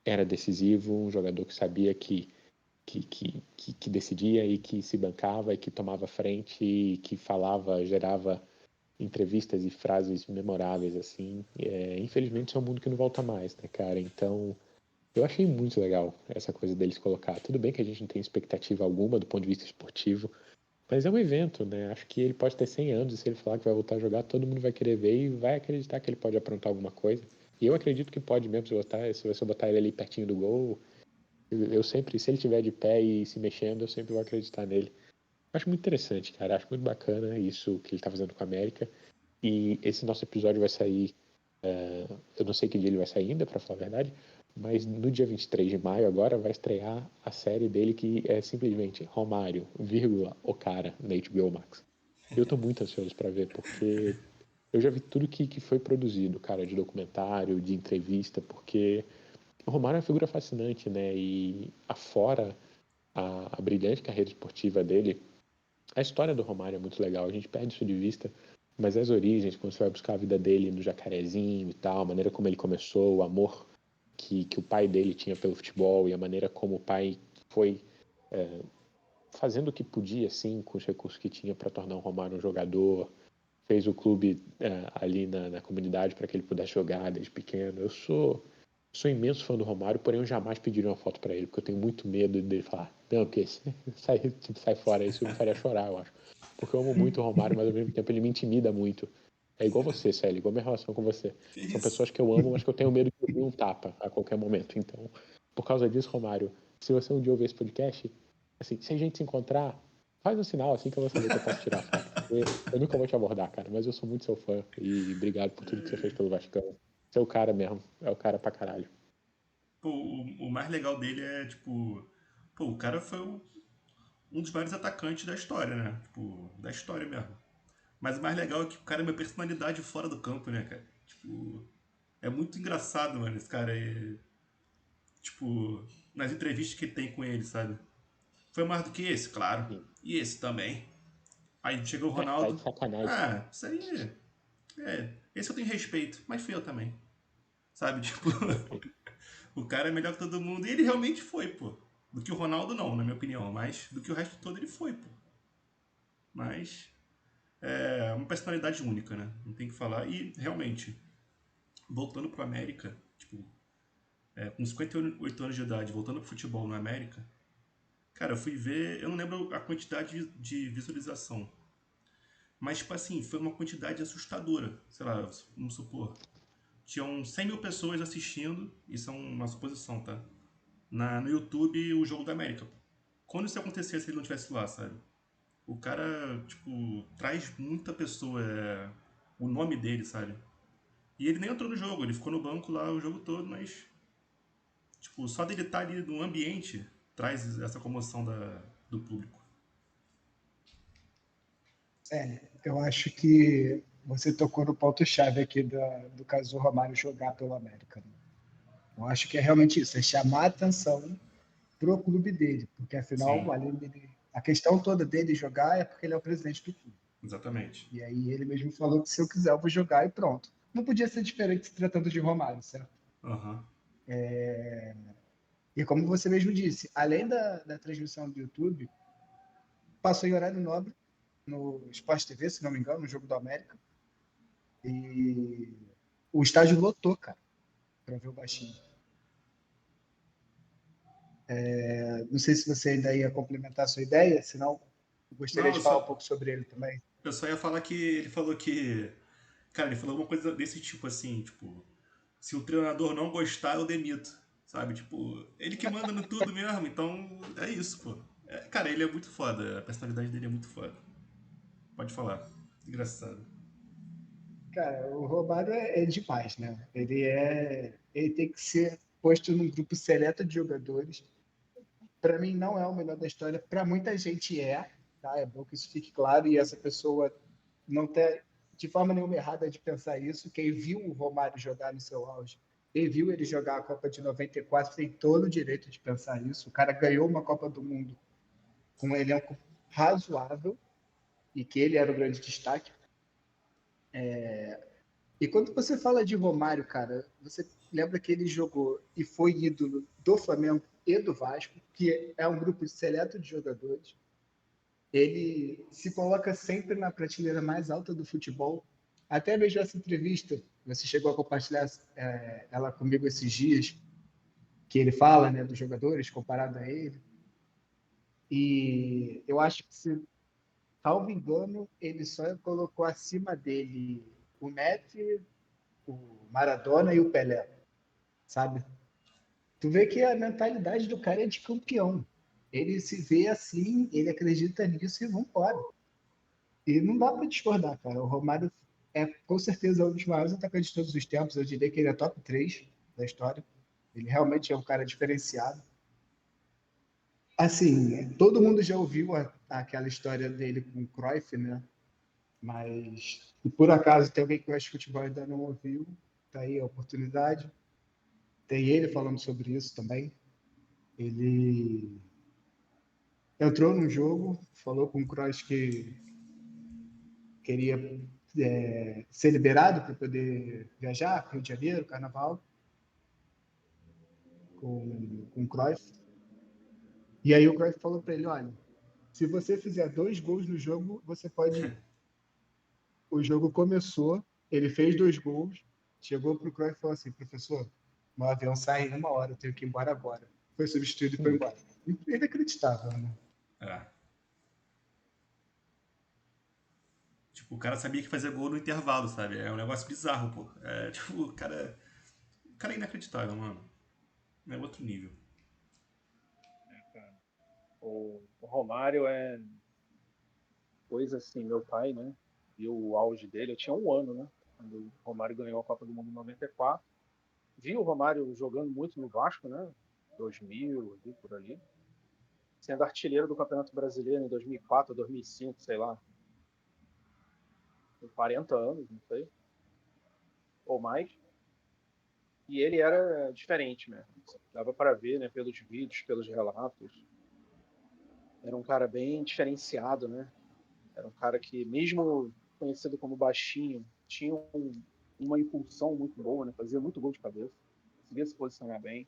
era decisivo, um jogador que sabia que decidia e que se bancava e que tomava frente e que falava, gerava entrevistas e frases memoráveis, assim. Infelizmente, isso é um mundo que não volta mais, né, cara? Então, eu achei muito legal essa coisa deles colocar. Tudo bem que a gente não tem expectativa alguma do ponto de vista esportivo, mas é um evento, né? Acho que ele pode ter 100 anos e se ele falar que vai voltar a jogar, todo mundo vai querer ver e vai acreditar que ele pode aprontar alguma coisa. E eu acredito que pode mesmo se você botar ele ali pertinho do gol. Eu sempre, se ele estiver de pé e se mexendo, eu sempre vou acreditar nele. Acho muito interessante, cara. Acho muito bacana isso que ele tá fazendo com a América. E esse nosso episódio vai sair. Eu não sei que dia ele vai sair ainda, pra falar a verdade. Mas no dia 23 de maio agora vai estrear a série dele que é simplesmente Romário, vírgula, o cara, na HBO Max. Eu tô muito ansioso pra ver, porque eu já vi tudo que foi produzido, cara, de documentário, de entrevista, porque o Romário é uma figura fascinante, né? E afora a brilhante carreira esportiva dele, a história do Romário é muito legal. A gente perde isso de vista, mas as origens, quando você vai buscar a vida dele no Jacarezinho e tal, a maneira como ele começou, o amor que o pai dele tinha pelo futebol e a maneira como o pai foi fazendo o que podia, assim, com os recursos que tinha para tornar o Romário um jogador, fez o clube ali na comunidade para que ele pudesse jogar desde pequeno. Eu sou imenso fã do Romário, porém eu jamais pediria uma foto para ele, porque eu tenho muito medo dele falar, não, que sai fora, isso me faria chorar, eu acho. Porque eu amo muito o Romário, mas ao mesmo tempo ele me intimida muito. É igual você, Célio, igual minha relação com você. Que São isso? pessoas que eu amo, mas que eu tenho medo de ouvir um tapa a qualquer momento. Então, por causa disso, Romário, se você um dia ouvir esse podcast, assim, se a gente se encontrar, faz um sinal assim que eu vou saber que eu posso tirar a foto. Eu nunca vou te abordar, cara, mas eu sou muito seu fã e obrigado por tudo que você fez pelo Vascão. Você é o cara mesmo, é o cara pra caralho. Pô, o mais legal dele é, tipo... Pô, o cara foi um dos maiores atacantes da história, né? Tipo, da história mesmo. Mas o mais legal é que o cara é uma personalidade fora do campo, né, cara? Tipo, é muito engraçado, mano, esse cara aí. Tipo, nas entrevistas que ele tem com ele, sabe? Foi mais do que esse, claro. Sim. E esse também. Aí chegou o Tá de Ronaldo. sacanagem. Ah, isso aí. Esse eu tenho respeito, mas fui eu também. Sabe? Tipo, o cara é melhor que todo mundo. E ele realmente foi, pô. Do que o Ronaldo, não, na minha opinião. Mas do que o resto todo, ele foi, pô. Mas é uma personalidade única, né? Não tem o que falar. E realmente, voltando pro América, tipo, com 58 anos de idade, voltando pro futebol no América, cara, eu fui ver, eu não lembro a quantidade de visualização, mas, tipo assim, foi uma quantidade assustadora. Sei lá, vamos supor, tinham 100 mil pessoas assistindo, isso é uma suposição, tá? No YouTube, o jogo da América. Quando isso acontecia se ele não estivesse lá, sabe? O cara, tipo, traz muita pessoa, o nome dele, sabe? E ele nem entrou no jogo, ele ficou no banco lá o jogo todo, mas, tipo, só dele estar ali no ambiente traz essa comoção do público. Eu acho que você tocou no ponto-chave aqui do caso do Romário jogar pelo América, né? Eu acho que é realmente isso, é chamar a atenção pro clube dele, porque afinal, Sim, além dele, a questão toda dele jogar é porque ele é o presidente do clube. exatamente. E aí ele mesmo falou que se eu quiser eu vou jogar e pronto. não podia ser diferente se tratando de Romário, certo? Aham. E como você mesmo disse, além da transmissão do YouTube, passou em horário nobre no Sport TV, se não me engano, no Jogo do América. E o estádio lotou, cara, para ver o Baixinho. Não sei se você ainda ia complementar a sua ideia, senão eu gostaria Não, de falar um pouco sobre ele também. eu só ia falar que ele falou que. Cara, ele falou uma coisa desse tipo assim, tipo, se o treinador não gostar, eu demito. Sabe? Tipo, ele que manda no tudo mesmo, então é isso, pô. Cara, ele é muito foda, a personalidade dele é muito foda. Pode falar. Engraçado. Cara, o Romário é demais, né? Ele tem que ser posto num grupo seleto de jogadores. Para mim, não é o melhor da história. Para muita gente é, tá? É bom que isso fique claro e essa pessoa não tem de forma nenhuma errada de pensar isso. Quem viu o Romário jogar no seu auge, quem viu ele jogar a Copa de 94, tem todo o direito de pensar isso. O cara ganhou uma Copa do Mundo com um elenco razoável e que ele era o grande destaque. E quando você fala de Romário, cara, você lembra que ele jogou e foi ídolo do Flamengo e do Vasco, que é um grupo seleto de jogadores. Ele se coloca sempre na prateleira mais alta do futebol. Até mesmo essa entrevista, você chegou a compartilhar ela comigo esses dias, que ele fala, né, dos jogadores comparado a ele. E eu acho que, se salvo engano, ele só colocou acima dele o Messi, o Maradona e o Pelé, sabe? Tu vê que a mentalidade do cara é de campeão. Ele se vê assim, ele acredita nisso e vambora. E não dá para discordar, cara. O Romário é com certeza um dos maiores atacantes de todos os tempos. Eu diria que ele é top 3 da história. Ele realmente é um cara diferenciado. Assim, todo mundo já ouviu aquela história dele com o Cruyff, né? Mas, se por acaso tem alguém que gosta de futebol e ainda não ouviu, tá aí a oportunidade. Tem ele falando sobre isso também. Ele entrou no jogo, falou com o Kroos que queria ser liberado para poder viajar para o Rio de Janeiro, Carnaval, com o Cruyff. E aí o Cruyff falou para ele, olha, se você fizer 2 gols no jogo, você pode ir. O jogo começou, ele fez 2 gols, chegou para o Cruyff e falou assim, professor, meu avião sai em 1 hora, eu tenho que ir embora agora. Foi substituído e foi embora. Inacreditável, né? É. Tipo, o cara sabia que fazia gol no intervalo, sabe? É um negócio bizarro, pô. É, tipo, o cara. O cara é inacreditável, mano. É outro nível. O Romário é coisa assim, meu pai, né? E o auge dele, eu tinha 1 ano, né? Quando o Romário ganhou a Copa do Mundo em 94. Vi o Romário jogando muito no Vasco, né? 2000, ali, por ali. Sendo artilheiro do Campeonato Brasileiro em 2004, 2005, sei lá. Com 40 anos, não sei. Ou mais. E ele era diferente mesmo. Dava para ver, né? Pelos vídeos, pelos relatos. Era um cara bem diferenciado, né? Era um cara que, mesmo conhecido como baixinho, tinha uma impulsão muito boa, né? Fazia muito gol de cabeça, conseguia se posicionar bem.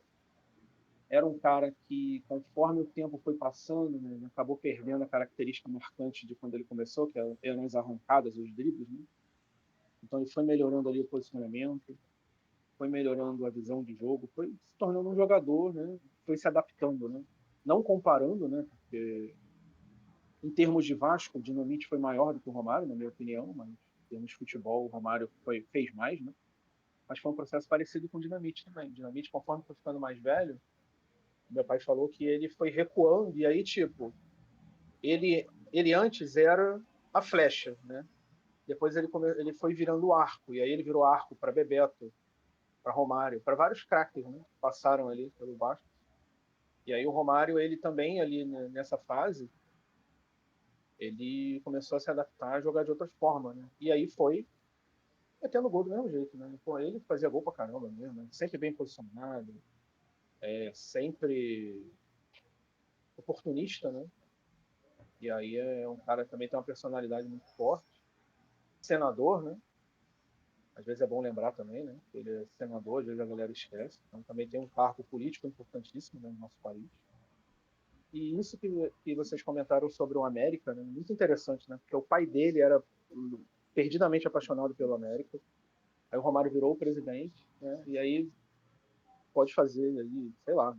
Era um cara que, conforme o tempo foi passando, né, acabou perdendo a característica marcante de quando ele começou, que eram as arrancadas, os dribles, né? Então ele foi melhorando ali o posicionamento, foi melhorando a visão de jogo, foi se tornando um jogador, né? Foi se adaptando, né? Não comparando, né? Porque em termos de Vasco, o Dinamite foi maior do que o Romário, na minha opinião, mas em termos de futebol, o Romário fez mais, né? Mas foi um processo parecido com o Dinamite também. O Dinamite, conforme foi ficando mais velho, meu pai falou que ele foi recuando, e aí, tipo, ele antes era a flecha, né? Depois ele foi virando o arco, e aí ele virou arco para Bebeto, para Romário, para vários craques, né? Passaram ali pelo Vasco. E aí o Romário, ele também ali, né, nessa fase, ele começou a se adaptar a jogar de outra forma, né? E aí foi metendo gol do mesmo jeito, né? Pô, ele fazia gol pra caramba mesmo, né? Sempre bem posicionado, sempre oportunista, né? E aí é um cara que também tem uma personalidade muito forte, senador, né? às vezes é bom lembrar também, né? Ele é senador, às vezes a galera esquece. Então também tem um cargo político importantíssimo, né, no nosso país. E isso que vocês comentaram sobre o América, né, muito interessante, né? Porque o pai dele era perdidamente apaixonado pelo América. Aí o Romário virou o presidente, né? E aí pode fazer aí, sei lá,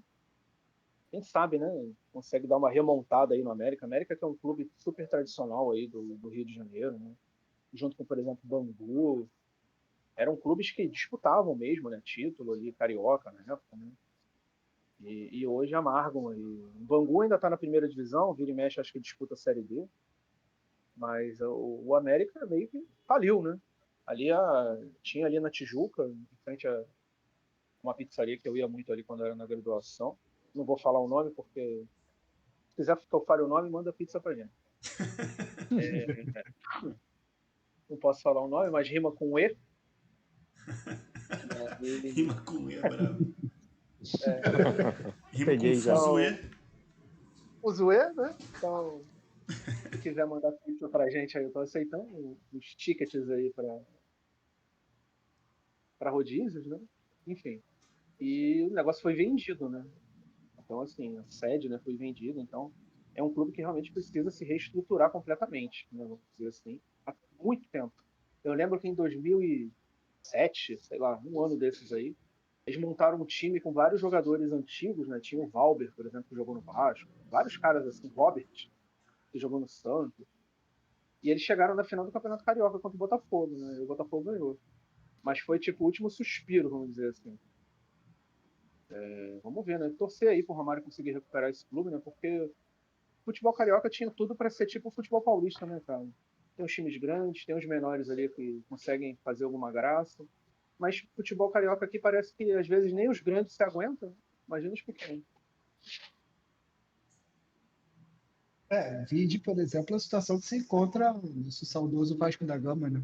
quem sabe, né? Consegue dar uma remontada aí no América. América que é um clube super tradicional aí do Rio de Janeiro, né? Junto com, por exemplo, Bangu. Eram clubes que disputavam mesmo, né? Título ali, carioca na época, né? E hoje amargam aí. O Bangu ainda está na primeira divisão, vira e mexe, acho que disputa a Série D. Mas o América meio que faliu, né? Tinha ali na Tijuca, em frente a uma pizzaria que eu ia muito ali quando era na graduação. Não vou falar o nome, porque se quiser que eu fale o nome, manda pizza pra gente. Não posso falar o nome, mas rima com E. Rima com E, é brabo. Rima Peguei com já. Fuzue. O Zoe, né? Então, se quiser mandar pizza pra gente aí, eu tô aceitando os tickets aí pra rodízios, né? Enfim. E o negócio foi vendido, né? Então, assim, a sede, né, foi vendida. Então, é um clube que realmente precisa se reestruturar completamente, né? Vamos dizer assim, há muito tempo. Eu lembro que em 2007, sei lá, um ano desses aí, eles montaram um time com vários jogadores antigos, né? Tinha o Valber, por exemplo, que jogou no Vasco, vários caras assim, Robert, que jogou no Santos. E eles chegaram na final do Campeonato Carioca contra o Botafogo, né? E o Botafogo ganhou. Mas foi tipo o último suspiro, vamos dizer assim. Vamos ver, né? Torcer aí pro Romário conseguir recuperar esse clube, né? Porque o futebol carioca tinha tudo para ser tipo o futebol paulista, né, cara? Tem os times grandes, tem os menores ali que conseguem fazer alguma graça. Mas futebol carioca aqui parece que às vezes nem os grandes se aguentam. Imagina os pequenos. Vide, por exemplo, a situação que se encontra o nosso saudoso Vasco da Gama, né?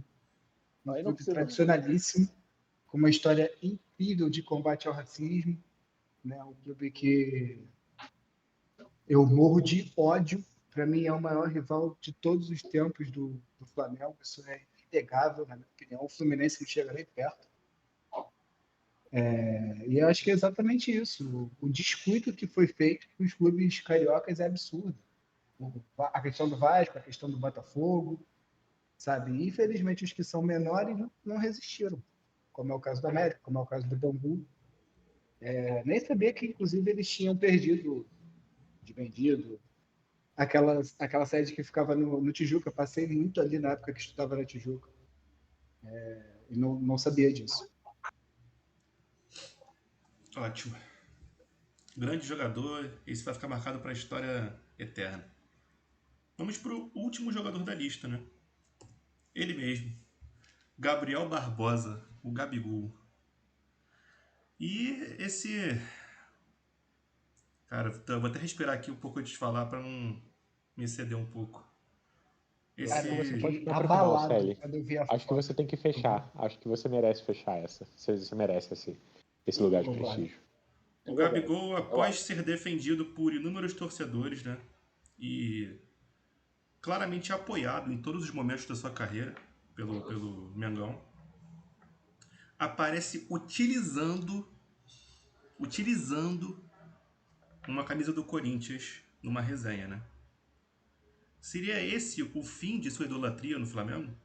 Um Aí não clube precisa, não. tradicionalíssimo, com uma história incrível de combate ao racismo, né? Um clube que eu morro de ódio. Para mim, é o maior rival de todos os tempos do Flamengo. Isso é inegável, na minha opinião. O Fluminense não chega nem perto. E eu acho que é exatamente isso. O descuido que foi feito com os clubes cariocas é absurdo. A questão do Vasco, a questão do Botafogo, sabe? Infelizmente, os que são menores não resistiram, como é o caso do América, como é o caso do Bangu. Nem sabia que, inclusive, eles tinham perdido, vendido, aquela sede que ficava no Tijuca. Passei muito ali na época que estudava na Tijuca. E não sabia disso. Ótimo. Grande jogador, esse vai ficar marcado para a história eterna. Vamos pro último jogador da lista, né? Ele mesmo. Gabriel Barbosa, o Gabigol. E esse. Cara, eu vou até respirar aqui um pouco antes de falar para não me exceder um pouco. Acho que você Esse. pode ir pro final, Abalado Celi. quando eu vi a Acho que foto. você tem que fechar. Acho que você merece fechar essa. Você merece esse lugar de Concordo. prestígio. O É verdade. Gabigol, Eu após acho. ser defendido por inúmeros torcedores, né? E claramente apoiado em todos os momentos da sua carreira pelo Mengão, aparece utilizando uma camisa do Corinthians numa resenha, né? Seria esse o fim de sua idolatria no Flamengo?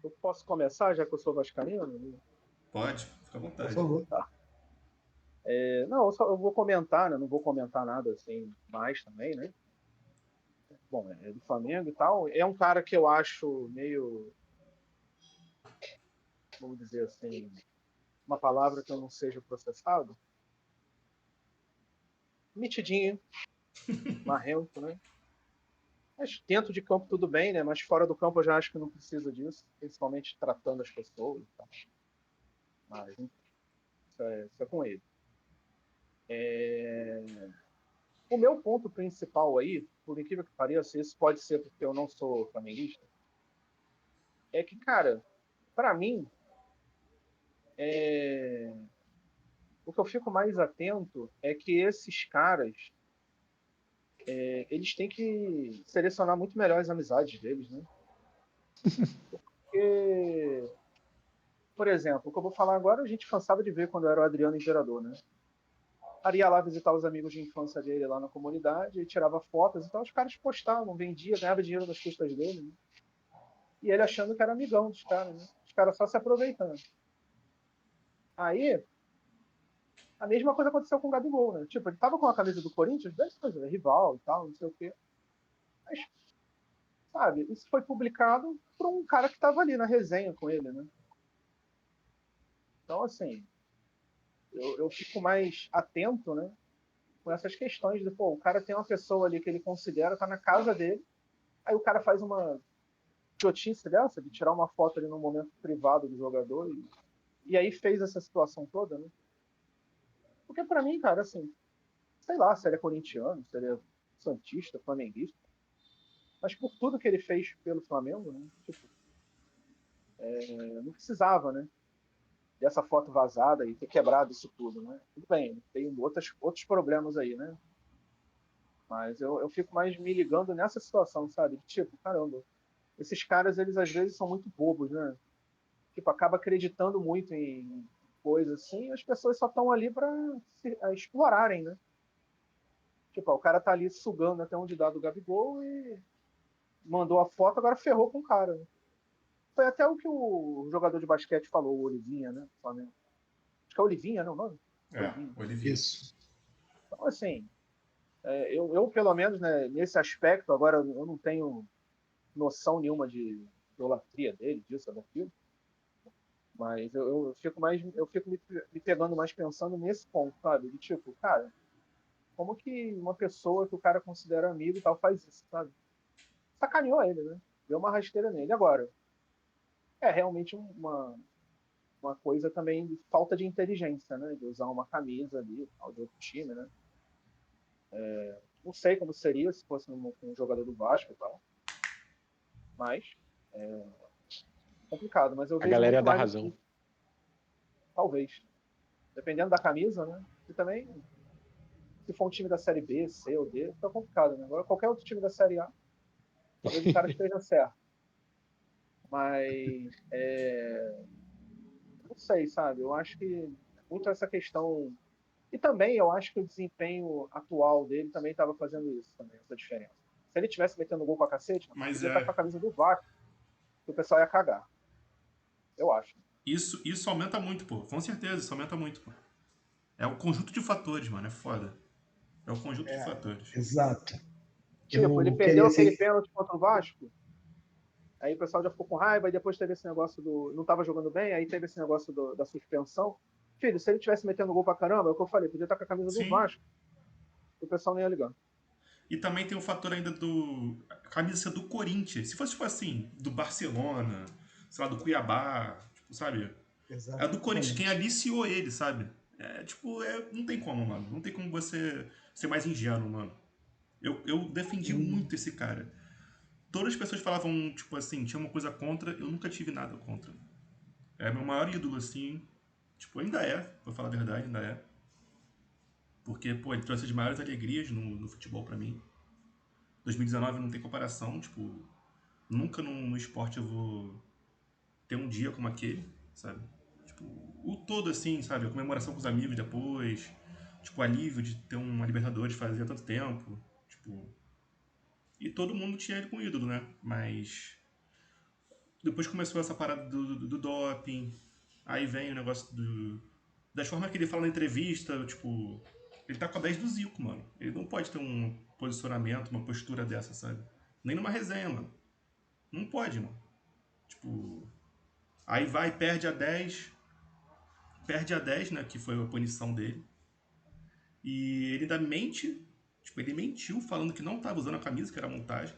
Eu posso começar, já que eu sou vascaíno? Pode, fica à Por vontade. favor. Não, eu vou comentar, né? Não vou comentar nada assim mais também, né? Bom, é do Flamengo e tal. É um cara que eu acho meio, vamos dizer assim, uma palavra que eu não seja processado. Mitidinho, marrento, né? Mas dentro de campo tudo bem, né? Mas fora do campo eu já acho que não precisa disso, principalmente tratando as pessoas e tal. Mas isso é com ele. O meu ponto principal aí, por incrível que pareça, isso pode ser porque eu não sou flamenguista, é que, cara, pra mim, o que eu fico mais atento é que esses caras, eles têm que selecionar muito melhor as amizades deles, né? Porque, por exemplo, o que eu vou falar agora, a gente cansava de ver quando era o Adriano Imperador, né? Aí ia lá visitar os amigos de infância dele lá na comunidade, e tirava fotos e tal, os caras postavam, vendia, ganhava dinheiro das custas dele, né? E ele achando que era amigão dos caras, né? Os caras só se aproveitando. Aí, a mesma coisa aconteceu com o Gabigol, né? Tipo, ele tava com a camisa do Corinthians, beleza, rival e tal, não sei o quê. Mas, sabe, isso foi publicado por um cara que tava ali na resenha com ele, né? Então, assim, eu fico mais atento, né? Com essas questões de, pô, o cara tem uma pessoa ali que ele considera, tá na casa dele, aí o cara faz uma idiotice dessa, de tirar uma foto ali no momento privado do jogador, e aí fez essa situação toda, né? Porque pra mim, cara, assim, sei lá se ele é corintiano, se ele é santista, flamenguista, mas por tudo que ele fez pelo Flamengo, né? Tipo, não precisava, né? Dessa foto vazada e ter quebrado isso tudo, né? Tudo bem, tem outros problemas aí, né? Mas eu fico mais me ligando nessa situação, sabe? Tipo, caramba, esses caras, eles às vezes são muito bobos, né? Tipo, acaba acreditando muito em coisas assim, e as pessoas só estão ali para explorarem, né? Tipo, ó, o cara tá ali sugando até onde dá do Gabigol e mandou a foto, agora ferrou com o cara, né? Foi até o que o jogador de basquete falou, o Olivinha, né? Flamengo. Acho que é Olivinha, não, o nome? É, Olivinha. Olivier. Isso. Então, assim, eu, pelo menos, né, nesse aspecto, agora eu não tenho noção nenhuma de idolatria dele, disso ou daquilo, mas eu fico me pegando mais pensando nesse ponto, sabe? De tipo, cara, como que uma pessoa que o cara considera amigo e tal faz isso, sabe? Sacaneou ele, né? Deu uma rasteira nele. Agora, é realmente uma coisa também de falta de inteligência, né? De usar uma camisa ali, tal, de outro time, né? Não sei como seria se fosse um jogador do Vasco e tal, mas é complicado. Mas eu A vejo galera ia muito dar mais, razão. talvez, dependendo da camisa, né? E também, se for um time da Série B, C ou D, fica complicado, né? Agora, qualquer outro time da Série A, talvez o cara esteja certo. Mas, não sei, sabe? Eu acho que muito essa questão. E também eu acho que o desempenho atual dele também estava fazendo isso, também, essa diferença. Se ele tivesse metendo gol com a cacete, Mas podia estar com é. a camisa do Vasco, que o pessoal ia cagar. Eu acho. Isso aumenta muito, pô. Com certeza, isso aumenta muito, pô. É o conjunto de fatores, mano. É foda. É o conjunto de É, fatores. exato. Tipo, ele Eu perdeu queria aquele ser. pênalti contra o Vasco, aí o pessoal já ficou com raiva, e depois teve esse negócio do. Não estava jogando bem, aí teve esse negócio da suspensão. Filho, se ele tivesse metendo gol pra caramba, é o que eu falei, podia estar com a camisa do Sim. Vasco, o pessoal nem ia ligar. E também tem o fator ainda do. A camisa ser do Corinthians. Se fosse, tipo assim, do Barcelona, sei lá, do Cuiabá, tipo, sabe? É do Corinthians, quem Exatamente. aliciou ele, sabe? É, tipo, não tem como, mano. Não tem como você ser mais ingênuo, mano. Eu defendi Hum, muito esse cara. Todas as pessoas falavam, tipo assim, tinha uma coisa contra, eu nunca tive nada contra. É meu maior ídolo, assim. Tipo, ainda é, pra falar a verdade, ainda é. Porque, pô, ele trouxe as maiores alegrias no futebol pra mim. 2019 não tem comparação, tipo, nunca no esporte eu vou ter um dia como aquele, sabe? Tipo, o todo assim, sabe? A comemoração com os amigos depois, tipo, o alívio de ter uma Libertadores fazia tanto tempo, tipo. E todo mundo tinha ele como ídolo, né? Mas depois começou essa parada do doping, aí vem o negócio das formas que ele fala na entrevista, tipo, ele tá com a 10 do Zico, mano. Ele não pode ter um posicionamento, uma postura dessa, sabe? Nem numa resenha, mano. Não pode, mano. Tipo, aí vai, perde a 10, né, que foi a punição dele. E ele ainda mente, tipo, ele mentiu falando que não tava usando a camisa, que era montagem.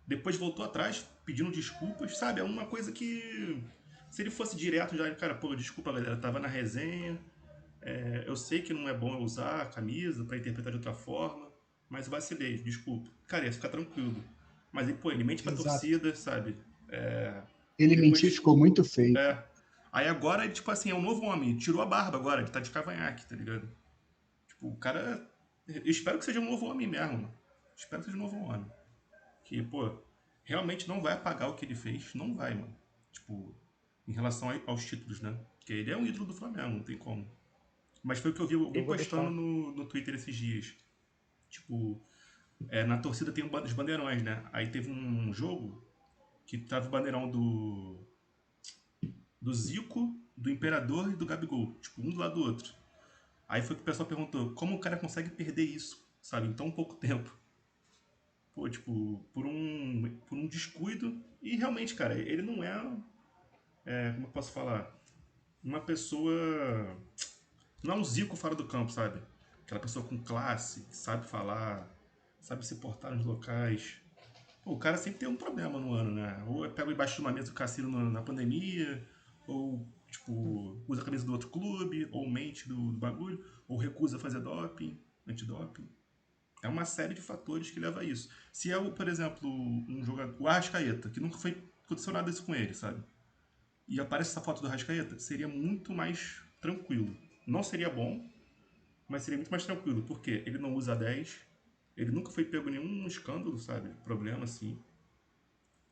Depois voltou atrás pedindo desculpas, sabe? É uma coisa que se ele fosse direto já, cara, pô, desculpa, galera, tava na resenha. Eu sei que não é bom eu usar a camisa pra interpretar de outra forma, mas vacilei, desculpa. Cara, ia ficar tranquilo. Mas pô, ele mente pra exato. torcida, sabe? Ele mentiu e Depois. ficou muito feio. É. Aí agora ele, tipo assim, é um novo homem. Tirou a barba agora, ele tá de cavanhaque, tá ligado? Tipo, o cara. Eu espero que seja um novo homem mesmo. Espero que seja um novo homem. Que, pô. realmente não vai apagar o que ele fez. Não vai, mano. Tipo, em relação aos títulos, né? Porque ele é um ídolo do Flamengo, não tem como. Mas foi o que eu vi Eu alguém vou postando deixar. no Twitter esses dias. Tipo, na torcida tem os bandeirões, né? Aí teve um jogo que tava o bandeirão do Zico, do Imperador e do Gabigol. Tipo, um do lado do outro. Aí foi que o pessoal perguntou, como o cara consegue perder isso, sabe, em tão pouco tempo? Pô, tipo, por um descuido. E realmente, cara, ele não como eu posso falar? Uma pessoa. Não é um Zico fora do campo, sabe? Aquela pessoa com classe, que sabe falar, sabe se portar nos locais. Pô, o cara sempre tem um problema no ano, né? Ou pega embaixo de uma mesa do cassino na pandemia, ou, tipo, usa a camisa do outro clube, ou mente do bagulho, ou recusa fazer doping, antidoping. É uma série de fatores que leva a isso. Se é, por exemplo, um jogador, o Arrascaeta, que nunca aconteceu nada disso com ele, sabe? E aparece essa foto do Arrascaeta, seria muito mais tranquilo. Não seria bom, mas seria muito mais tranquilo, porque ele não usa 10, ele nunca foi pego em nenhum escândalo, sabe? Problema assim.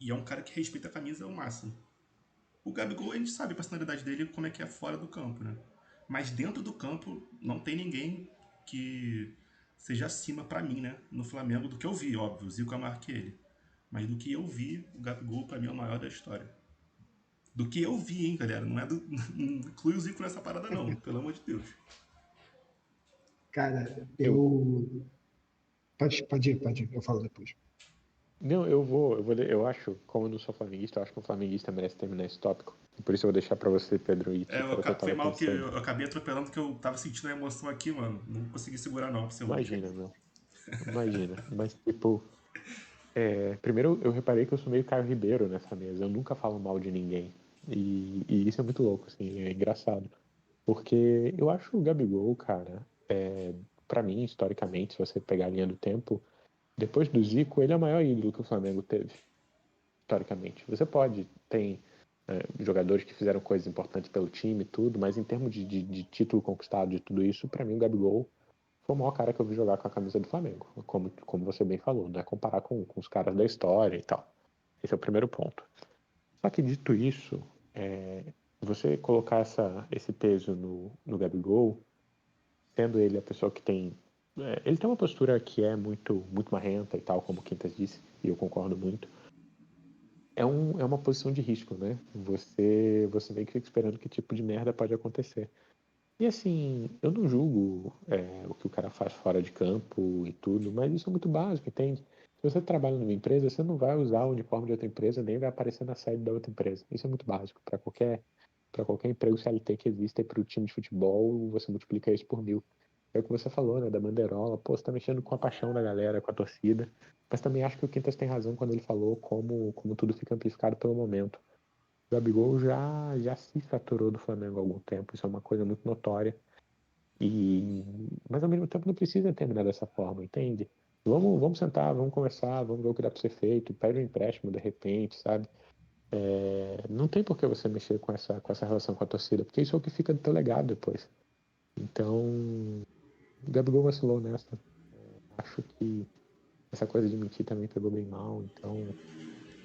E é um cara que respeita a camisa ao máximo. O Gabigol, a gente sabe a personalidade dele, como é que é fora do campo, né? Mas dentro do campo, não tem ninguém que seja acima pra mim, né? No Flamengo, do que eu vi, óbvio. O Zico é maior que ele. Mas do que eu vi, o Gabigol, pra mim, é o maior da história. Do que eu vi, hein, galera? Não é do. Não inclui o Zico nessa parada, não. Pelo amor de Deus. Cara, Eu, eu. Pode ir, eu falo depois. não, eu acho, como eu não sou flamenguista, eu acho que um flamenguista merece terminar esse tópico. E por isso eu vou deixar pra você, Pedro, e que era o que eu Foi tava mal que pensando. eu acabei atropelando, que eu tava sentindo a emoção aqui, mano. Não consegui segurar, não, pra ser ruim. Imagina, meu. Imagina. Mas, tipo, primeiro eu reparei que eu sou meio Caio Ribeiro nessa mesa. Eu nunca falo mal de ninguém. E isso é muito louco, assim, é engraçado. Porque eu acho o Gabigol, cara, pra mim, historicamente, se você pegar a linha do tempo, depois do Zico, ele é o maior ídolo que o Flamengo teve, historicamente. Você pode, tem jogadores que fizeram coisas importantes pelo time e tudo, mas em termos de título conquistado, de tudo isso, pra mim o Gabigol foi o maior cara que eu vi jogar com a camisa do Flamengo, como você bem falou, não é comparar com os caras da história e tal. Esse é o primeiro ponto. Só que dito isso, você colocar esse peso no Gabigol, sendo ele a pessoa que tem. Ele tem uma postura que é muito, muito marrenta e tal, como o Quintas disse, e eu concordo muito. É uma posição de risco, né? Você meio que fica esperando que tipo de merda pode acontecer. E assim, eu não julgo o que o cara faz fora de campo e tudo, mas isso é muito básico, entende? Se você trabalha numa empresa, você não vai usar o uniforme de outra empresa, nem vai aparecer na sede da outra empresa. Isso é muito básico. Para qualquer emprego CLT que exista e para o time de futebol, você multiplica isso por 1000. É o que você falou, né, da banderola. Pô, você tá mexendo com a paixão da galera, com a torcida. Mas também acho que o Quintas tem razão quando ele falou como tudo fica amplificado pelo momento. O Gabigol já se fraturou do Flamengo há algum tempo, isso é uma coisa muito notória. Mas ao mesmo tempo não precisa terminar dessa forma, entende? Vamos sentar, vamos conversar, vamos ver o que dá para ser feito, pede um empréstimo de repente, sabe? Não tem por que você mexer com essa relação com a torcida, porque isso é o que fica do teu legado depois. Então, o Gabigol vacilou nessa. Acho que essa coisa de mentir também pegou bem mal, então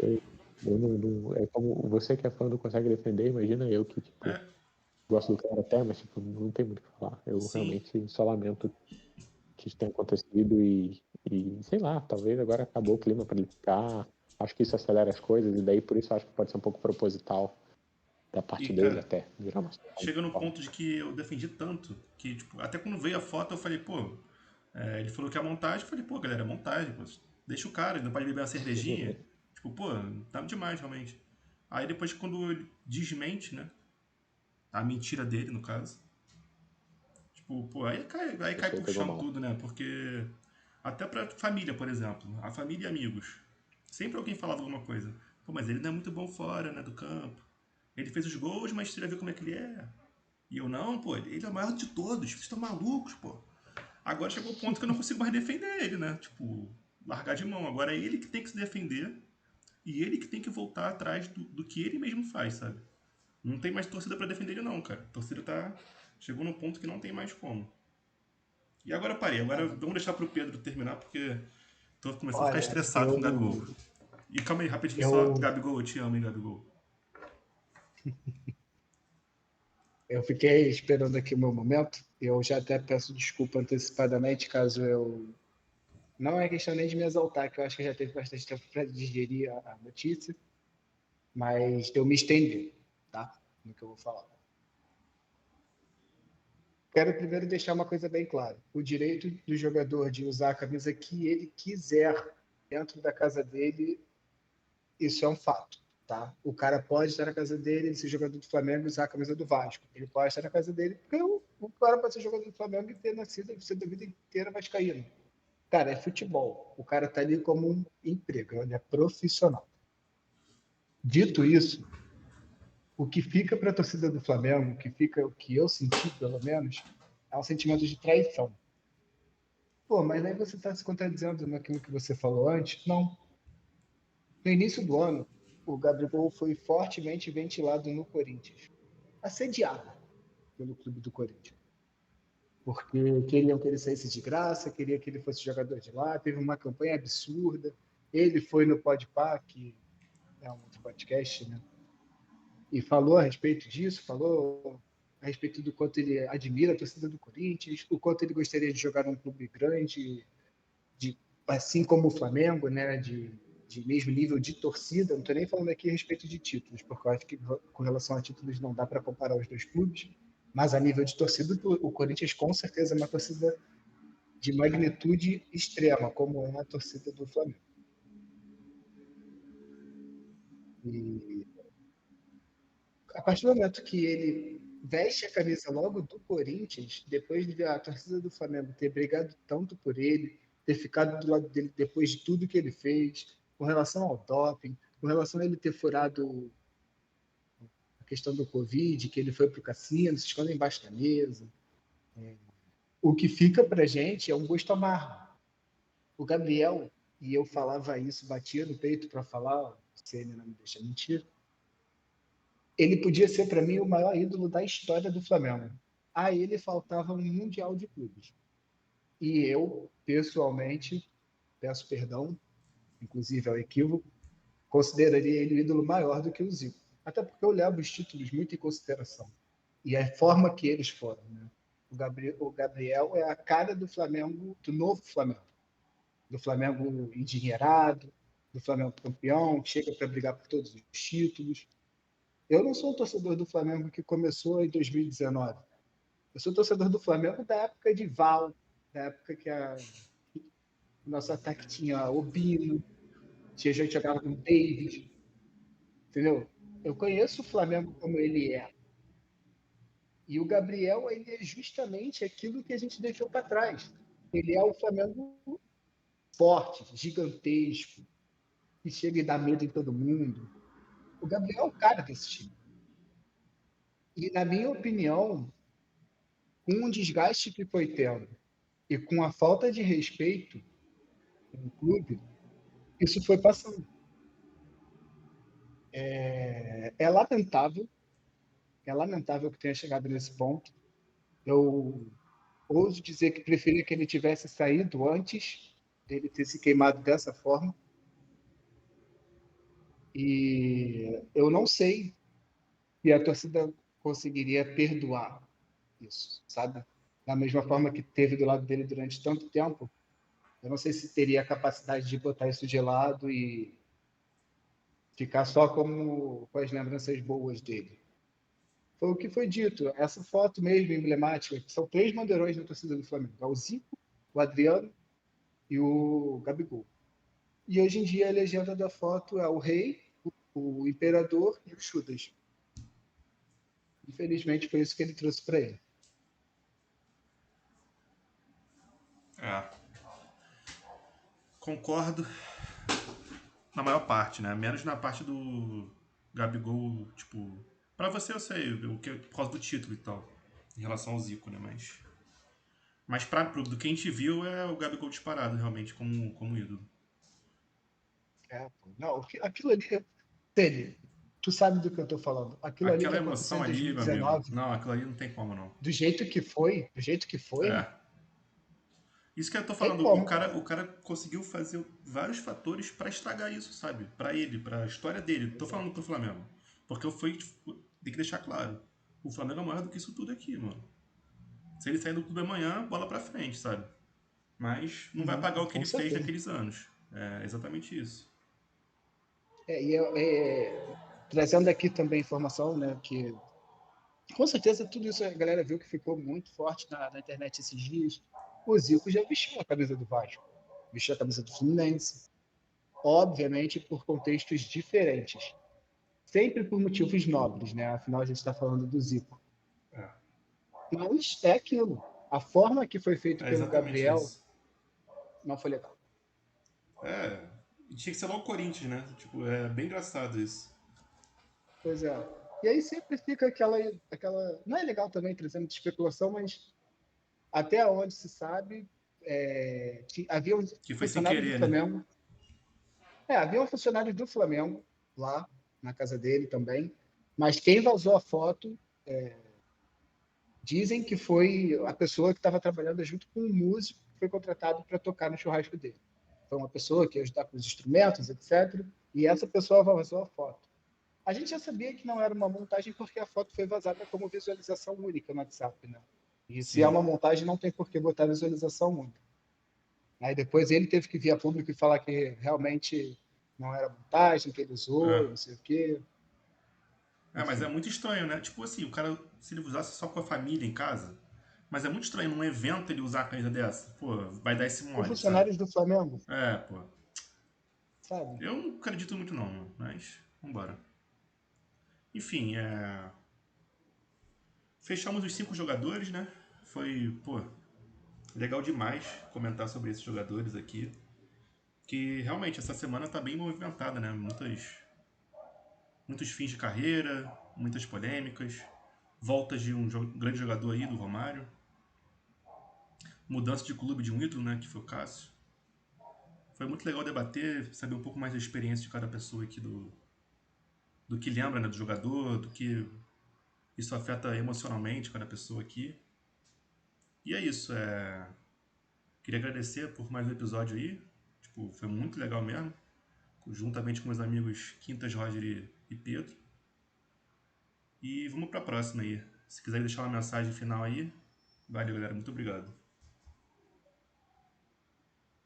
é como você que é fã não consegue defender, imagina eu que, tipo, É, gosto do cara até, mas, tipo, não tem muito o que falar. Eu sim. realmente só lamento que isso tenha acontecido e sei lá, talvez agora acabou o clima para ele ficar. Acho que isso acelera as coisas e daí por isso acho que pode ser um pouco proposital da E, parte dele cara, até virar uma chega no ponto de que eu defendi tanto que, tipo, até quando veio a foto eu falei, pô, ele falou que é montagem, eu falei, pô, galera, é montagem, pô, deixa o cara, ele não pode beber uma cervejinha. Tipo, pô, tá demais, realmente. Aí depois quando ele desmente, né, a mentira dele, no caso, tipo, pô, aí cai Isso aí por pegou chão mal. tudo, né, porque até pra família, por exemplo, a família e amigos, sempre alguém falava alguma coisa. Pô, mas ele não é muito bom fora, né, do campo. Ele fez os gols, mas você já viu como é que ele é. E eu, não, pô, ele é o maior de todos, vocês estão malucos, pô. Agora chegou o ponto que eu não consigo mais defender ele, né? Tipo, largar de mão. Agora é ele que tem que se defender e ele que tem que voltar atrás do que ele mesmo faz, sabe? Não tem mais torcida pra defender ele, não, cara. A torcida tá. Chegou num ponto que não tem mais como. E agora eu parei. Agora Cara, vamos deixar pro Pedro terminar, porque tô começando a ficar olha, estressado com o Gabigol. E calma aí, rapidinho só. Eu, Gabigol, eu te amo, hein, Gabigol. eu fiquei esperando aqui o meu momento. Eu já até peço desculpa antecipadamente caso eu. Não é questão nem de me exaltar, que eu acho que já teve bastante tempo para digerir a notícia, mas eu me estender, tá? No que eu vou falar. Quero primeiro deixar uma coisa bem clara: o direito do jogador de usar a camisa que ele quiser dentro da casa dele, isso é um fato, tá? O cara pode estar na casa dele, ser jogador do Flamengo e usar a camisa do Vasco. Ele pode estar na casa dele porque o cara pode ser jogador do Flamengo e ter nascido, ser da vida inteira vascaíno. Cara, é futebol. O cara tá ali como um emprego, ele é profissional. Dito isso, o que fica para a torcida do Flamengo, o que eu senti, pelo menos, é um sentimento de traição. Pô, mas aí você está se contradizendo naquilo que você falou antes? Não. No início do ano, o Gabigol foi fortemente ventilado no Corinthians, assediado pelo clube do Corinthians, porque queriam que ele saísse de graça, queria que ele fosse jogador de lá, teve uma campanha absurda. Ele foi no Podpah, que é um outro podcast, né? E falou a respeito disso, falou a respeito do quanto ele admira a torcida do Corinthians, o quanto ele gostaria de jogar num clube grande, assim como o Flamengo, né, de mesmo nível de torcida. Não estou nem falando aqui a respeito de títulos, porque eu acho que com relação a títulos não dá para comparar os dois clubes, mas a nível de torcida, o Corinthians com certeza é uma torcida de magnitude extrema, como é a torcida do Flamengo. E a partir do momento que ele veste a camisa logo do Corinthians, depois de a torcida do Flamengo ter brigado tanto por ele, ter ficado do lado dele depois de tudo que ele fez, com relação ao doping, com relação a ele ter furado a questão do Covid, que ele foi para o cassino, se esconde embaixo da mesa. O que fica para a gente é um gosto amargo. O Gabriel, e eu falava isso, batia no peito para falar, se ele não me deixa mentir, ele podia ser para mim o maior ídolo da história do Flamengo. A ele faltava um Mundial de Clubes. E eu, pessoalmente, peço perdão, inclusive ao equívoco, consideraria ele o ídolo maior do que o Zico. Até porque eu levo os títulos muito em consideração. E a forma que eles foram. Né? O Gabriel é a cara do Flamengo, do novo Flamengo. Do Flamengo endinheirado, do Flamengo campeão, que chega para brigar por todos os títulos. Eu não sou um torcedor do Flamengo que começou em 2019. Eu sou torcedor do Flamengo da época de Val, da época que o nosso ataque tinha Obino, tinha gente que jogava com David, entendeu? Eu conheço o Flamengo como ele é. E o Gabriel, ele é justamente aquilo que a gente deixou para trás. Ele é o Flamengo forte, gigantesco, que chega e dá medo em todo mundo. O Gabriel é o cara desse time. E, na minha opinião, com o desgaste que foi tendo e com a falta de respeito no clube, isso foi passando. É lamentável que tenha chegado nesse ponto. Eu ouso dizer que preferia que ele tivesse saído antes dele ter se queimado dessa forma. E eu não sei se a torcida conseguiria perdoar isso, sabe? Da mesma forma que teve do lado dele durante tanto tempo, eu não sei se teria a capacidade de botar isso de lado e ficar só com as lembranças boas dele. Foi o que foi dito. Essa foto mesmo emblemática, que são 3 bandeirões da torcida do Flamengo: é o Zico, o Adriano e o Gabigol. E hoje em dia a legenda da foto é o rei, o imperador e o Judas. Infelizmente foi isso que ele trouxe para ele. É. Concordo na maior parte, né? Menos na parte do Gabigol, tipo... Pra você eu sei, por causa do título e tal. Em relação ao Zico, né? Mas do que a gente viu é o Gabigol disparado, realmente, como ídolo. Não, aquilo ali... Tele, tu sabe do que eu estou falando. Aquilo ali que Aquela aconteceu emoção em ali, meu amigo. 2019, Não, aquilo ali não tem como, não. do jeito que foi, É. Isso que eu tô Tem falando, como. o cara conseguiu fazer vários fatores pra estragar isso, sabe? Pra ele, pra história dele. Tô falando pro Flamengo. Porque eu fui, tipo, tem que deixar claro. O Flamengo é maior do que isso tudo aqui, mano. Se ele sair do clube amanhã, bola pra frente, sabe? Mas não vai pagar o que Com ele fez certeza. naqueles anos. É exatamente isso. Trazendo aqui também informação, né, que com certeza tudo isso a galera viu que ficou muito forte na internet esses dias. O Zico já vestiu a camisa do Vasco, vestiu a camisa do Fluminense, obviamente por contextos diferentes, sempre por motivos nobres, né? Afinal a gente está falando do Zico. É, Mas é aquilo. A forma que foi feito é pelo exatamente Gabriel isso. não foi legal. É, tinha que ser lá o Corinthians, né? Tipo, é bem engraçado isso. Pois é. E aí sempre fica aquela. Não é legal também trazer muita especulação, mas até onde se sabe, havia Que foi sem funcionários do querer, né? Flamengo. Havia funcionários do Flamengo lá na casa dele também. Mas quem vazou a foto dizem que foi a pessoa que estava trabalhando junto com um músico que foi contratado para tocar no churrasco dele. Foi uma pessoa que ia ajudar com os instrumentos, etc. E essa pessoa vazou a foto. A gente já sabia que não era uma montagem porque a foto foi vazada como visualização única no WhatsApp, né? E se é Sim. uma montagem, não tem por que botar visualização única. Aí depois ele teve que vir a público e falar que realmente não era montagem, que ele É. usou, não sei o quê. É, mas é Enfim. muito estranho, né? Tipo assim, o cara, se ele usasse só com a família em casa, mas é muito estranho num evento ele usar a camisa dessa. Pô, vai dar esse Os mole, sabe? funcionários do Flamengo, É, pô. sabe? Eu não acredito muito não, mano, mas vambora. Enfim, fechamos os 5 jogadores, né? Foi, pô, legal demais comentar sobre esses jogadores aqui. Que realmente essa semana tá bem movimentada, né? Muitos fins de carreira, muitas polêmicas, voltas de um grande jogador aí, do Romário, mudança de clube de um ídolo, né? Que foi o Cássio. Foi muito legal debater, saber um pouco mais da experiência de cada pessoa aqui, do que lembra, né? Do jogador, do que isso afeta emocionalmente cada pessoa aqui. E é isso, queria agradecer por mais um episódio aí. Tipo, foi muito legal mesmo. Juntamente com meus amigos Quintas, Roger e Pedro. E vamos pra próxima aí. Se quiser deixar uma mensagem final aí. Valeu, galera. Muito obrigado.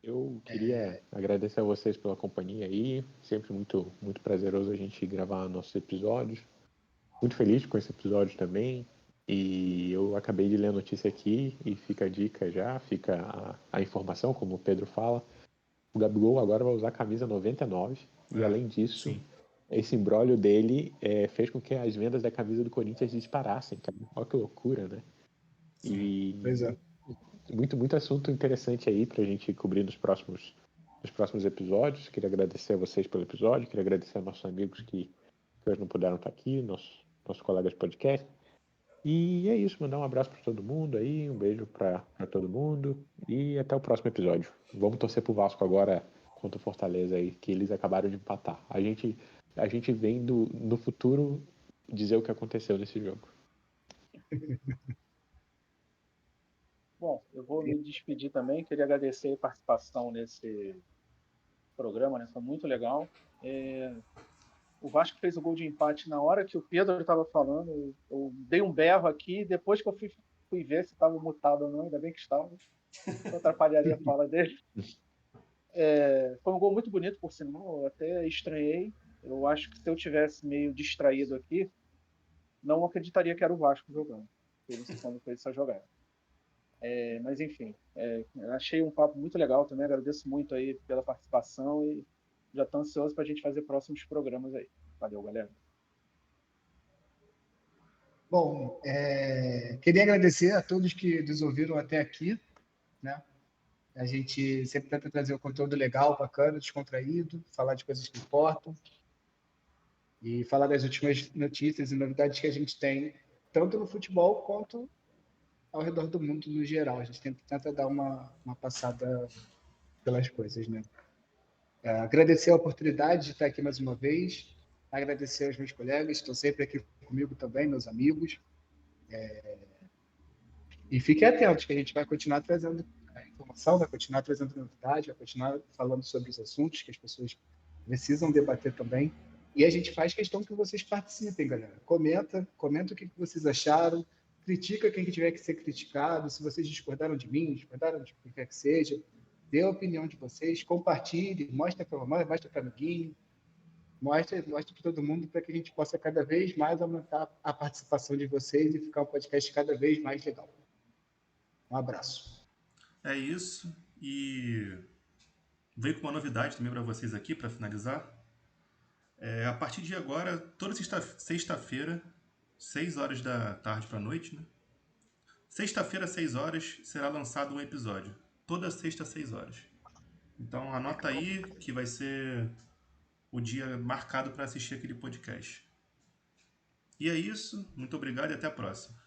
Eu queria agradecer a vocês pela companhia aí. Sempre muito, muito prazeroso a gente gravar nossos episódios. Muito feliz com esse episódio também. E eu acabei de ler a notícia aqui e fica a dica já, fica a informação, como o Pedro fala. O Gabigol agora vai usar a camisa 99 e além disso, Sim. esse imbróglio dele fez com que as vendas da camisa do Corinthians disparassem, cara. Olha que loucura, né? Sim. Pois é. E muito, muito assunto interessante aí pra gente cobrir nos próximos episódios. Queria agradecer a vocês pelo episódio, queria agradecer aos nossos amigos que hoje não puderam estar aqui, nossos colegas de podcast. E é isso, mandar um abraço para todo mundo aí, um beijo para todo mundo e até o próximo episódio. Vamos torcer pro Vasco agora contra o Fortaleza aí, que eles acabaram de empatar. A gente vem no futuro dizer o que aconteceu nesse jogo. Bom, eu vou me despedir também. Queria agradecer a participação nesse programa, né? Foi muito legal. O Vasco fez o gol de empate na hora que o Pedro estava falando. Eu dei um berro aqui. Depois que eu fui ver se estava mutado ou não, ainda bem que estava. Não atrapalharia a fala dele. Foi um gol muito bonito, por sinal. Eu até estranhei. Eu acho que se eu tivesse meio distraído aqui, não acreditaria que era o Vasco jogando. Eu não sei como foi essa jogada. Mas enfim, achei um papo muito legal também. Agradeço muito aí pela participação e já estou ansioso para a gente fazer próximos programas aí. Valeu, galera. Bom, queria agradecer a todos que nos ouviram até aqui, né? A gente sempre tenta trazer um conteúdo legal, bacana, descontraído, falar de coisas que importam e falar das últimas notícias e novidades que a gente tem, tanto no futebol quanto ao redor do mundo no geral. A gente tenta dar uma passada pelas coisas, né? Agradecer a oportunidade de estar aqui mais uma vez, agradecer aos meus colegas, que estão sempre aqui comigo também, meus amigos, e fiquem atentos que a gente vai continuar trazendo informação, vai continuar trazendo novidade, vai continuar falando sobre os assuntos que as pessoas precisam debater também. E a gente faz questão que vocês participem, galera. Comenta o que vocês acharam, critica quem tiver que ser criticado, se vocês discordaram de mim, discordaram de quem quer que seja, dê a opinião de vocês, compartilhe, mostre para a mamãe, mostre para o amiguinho, mostre para todo mundo para que a gente possa cada vez mais aumentar a participação de vocês e ficar um podcast cada vez mais legal. Um abraço. É isso. E veio com uma novidade também para vocês aqui, para finalizar. A partir de agora, toda sexta-feira, 6 horas da tarde para a noite, né? Sexta-feira, 6 horas, será lançado um episódio. Toda sexta, 6 horas. Então anota aí que vai ser o dia marcado para assistir aquele podcast. E é isso. Muito obrigado e até a próxima.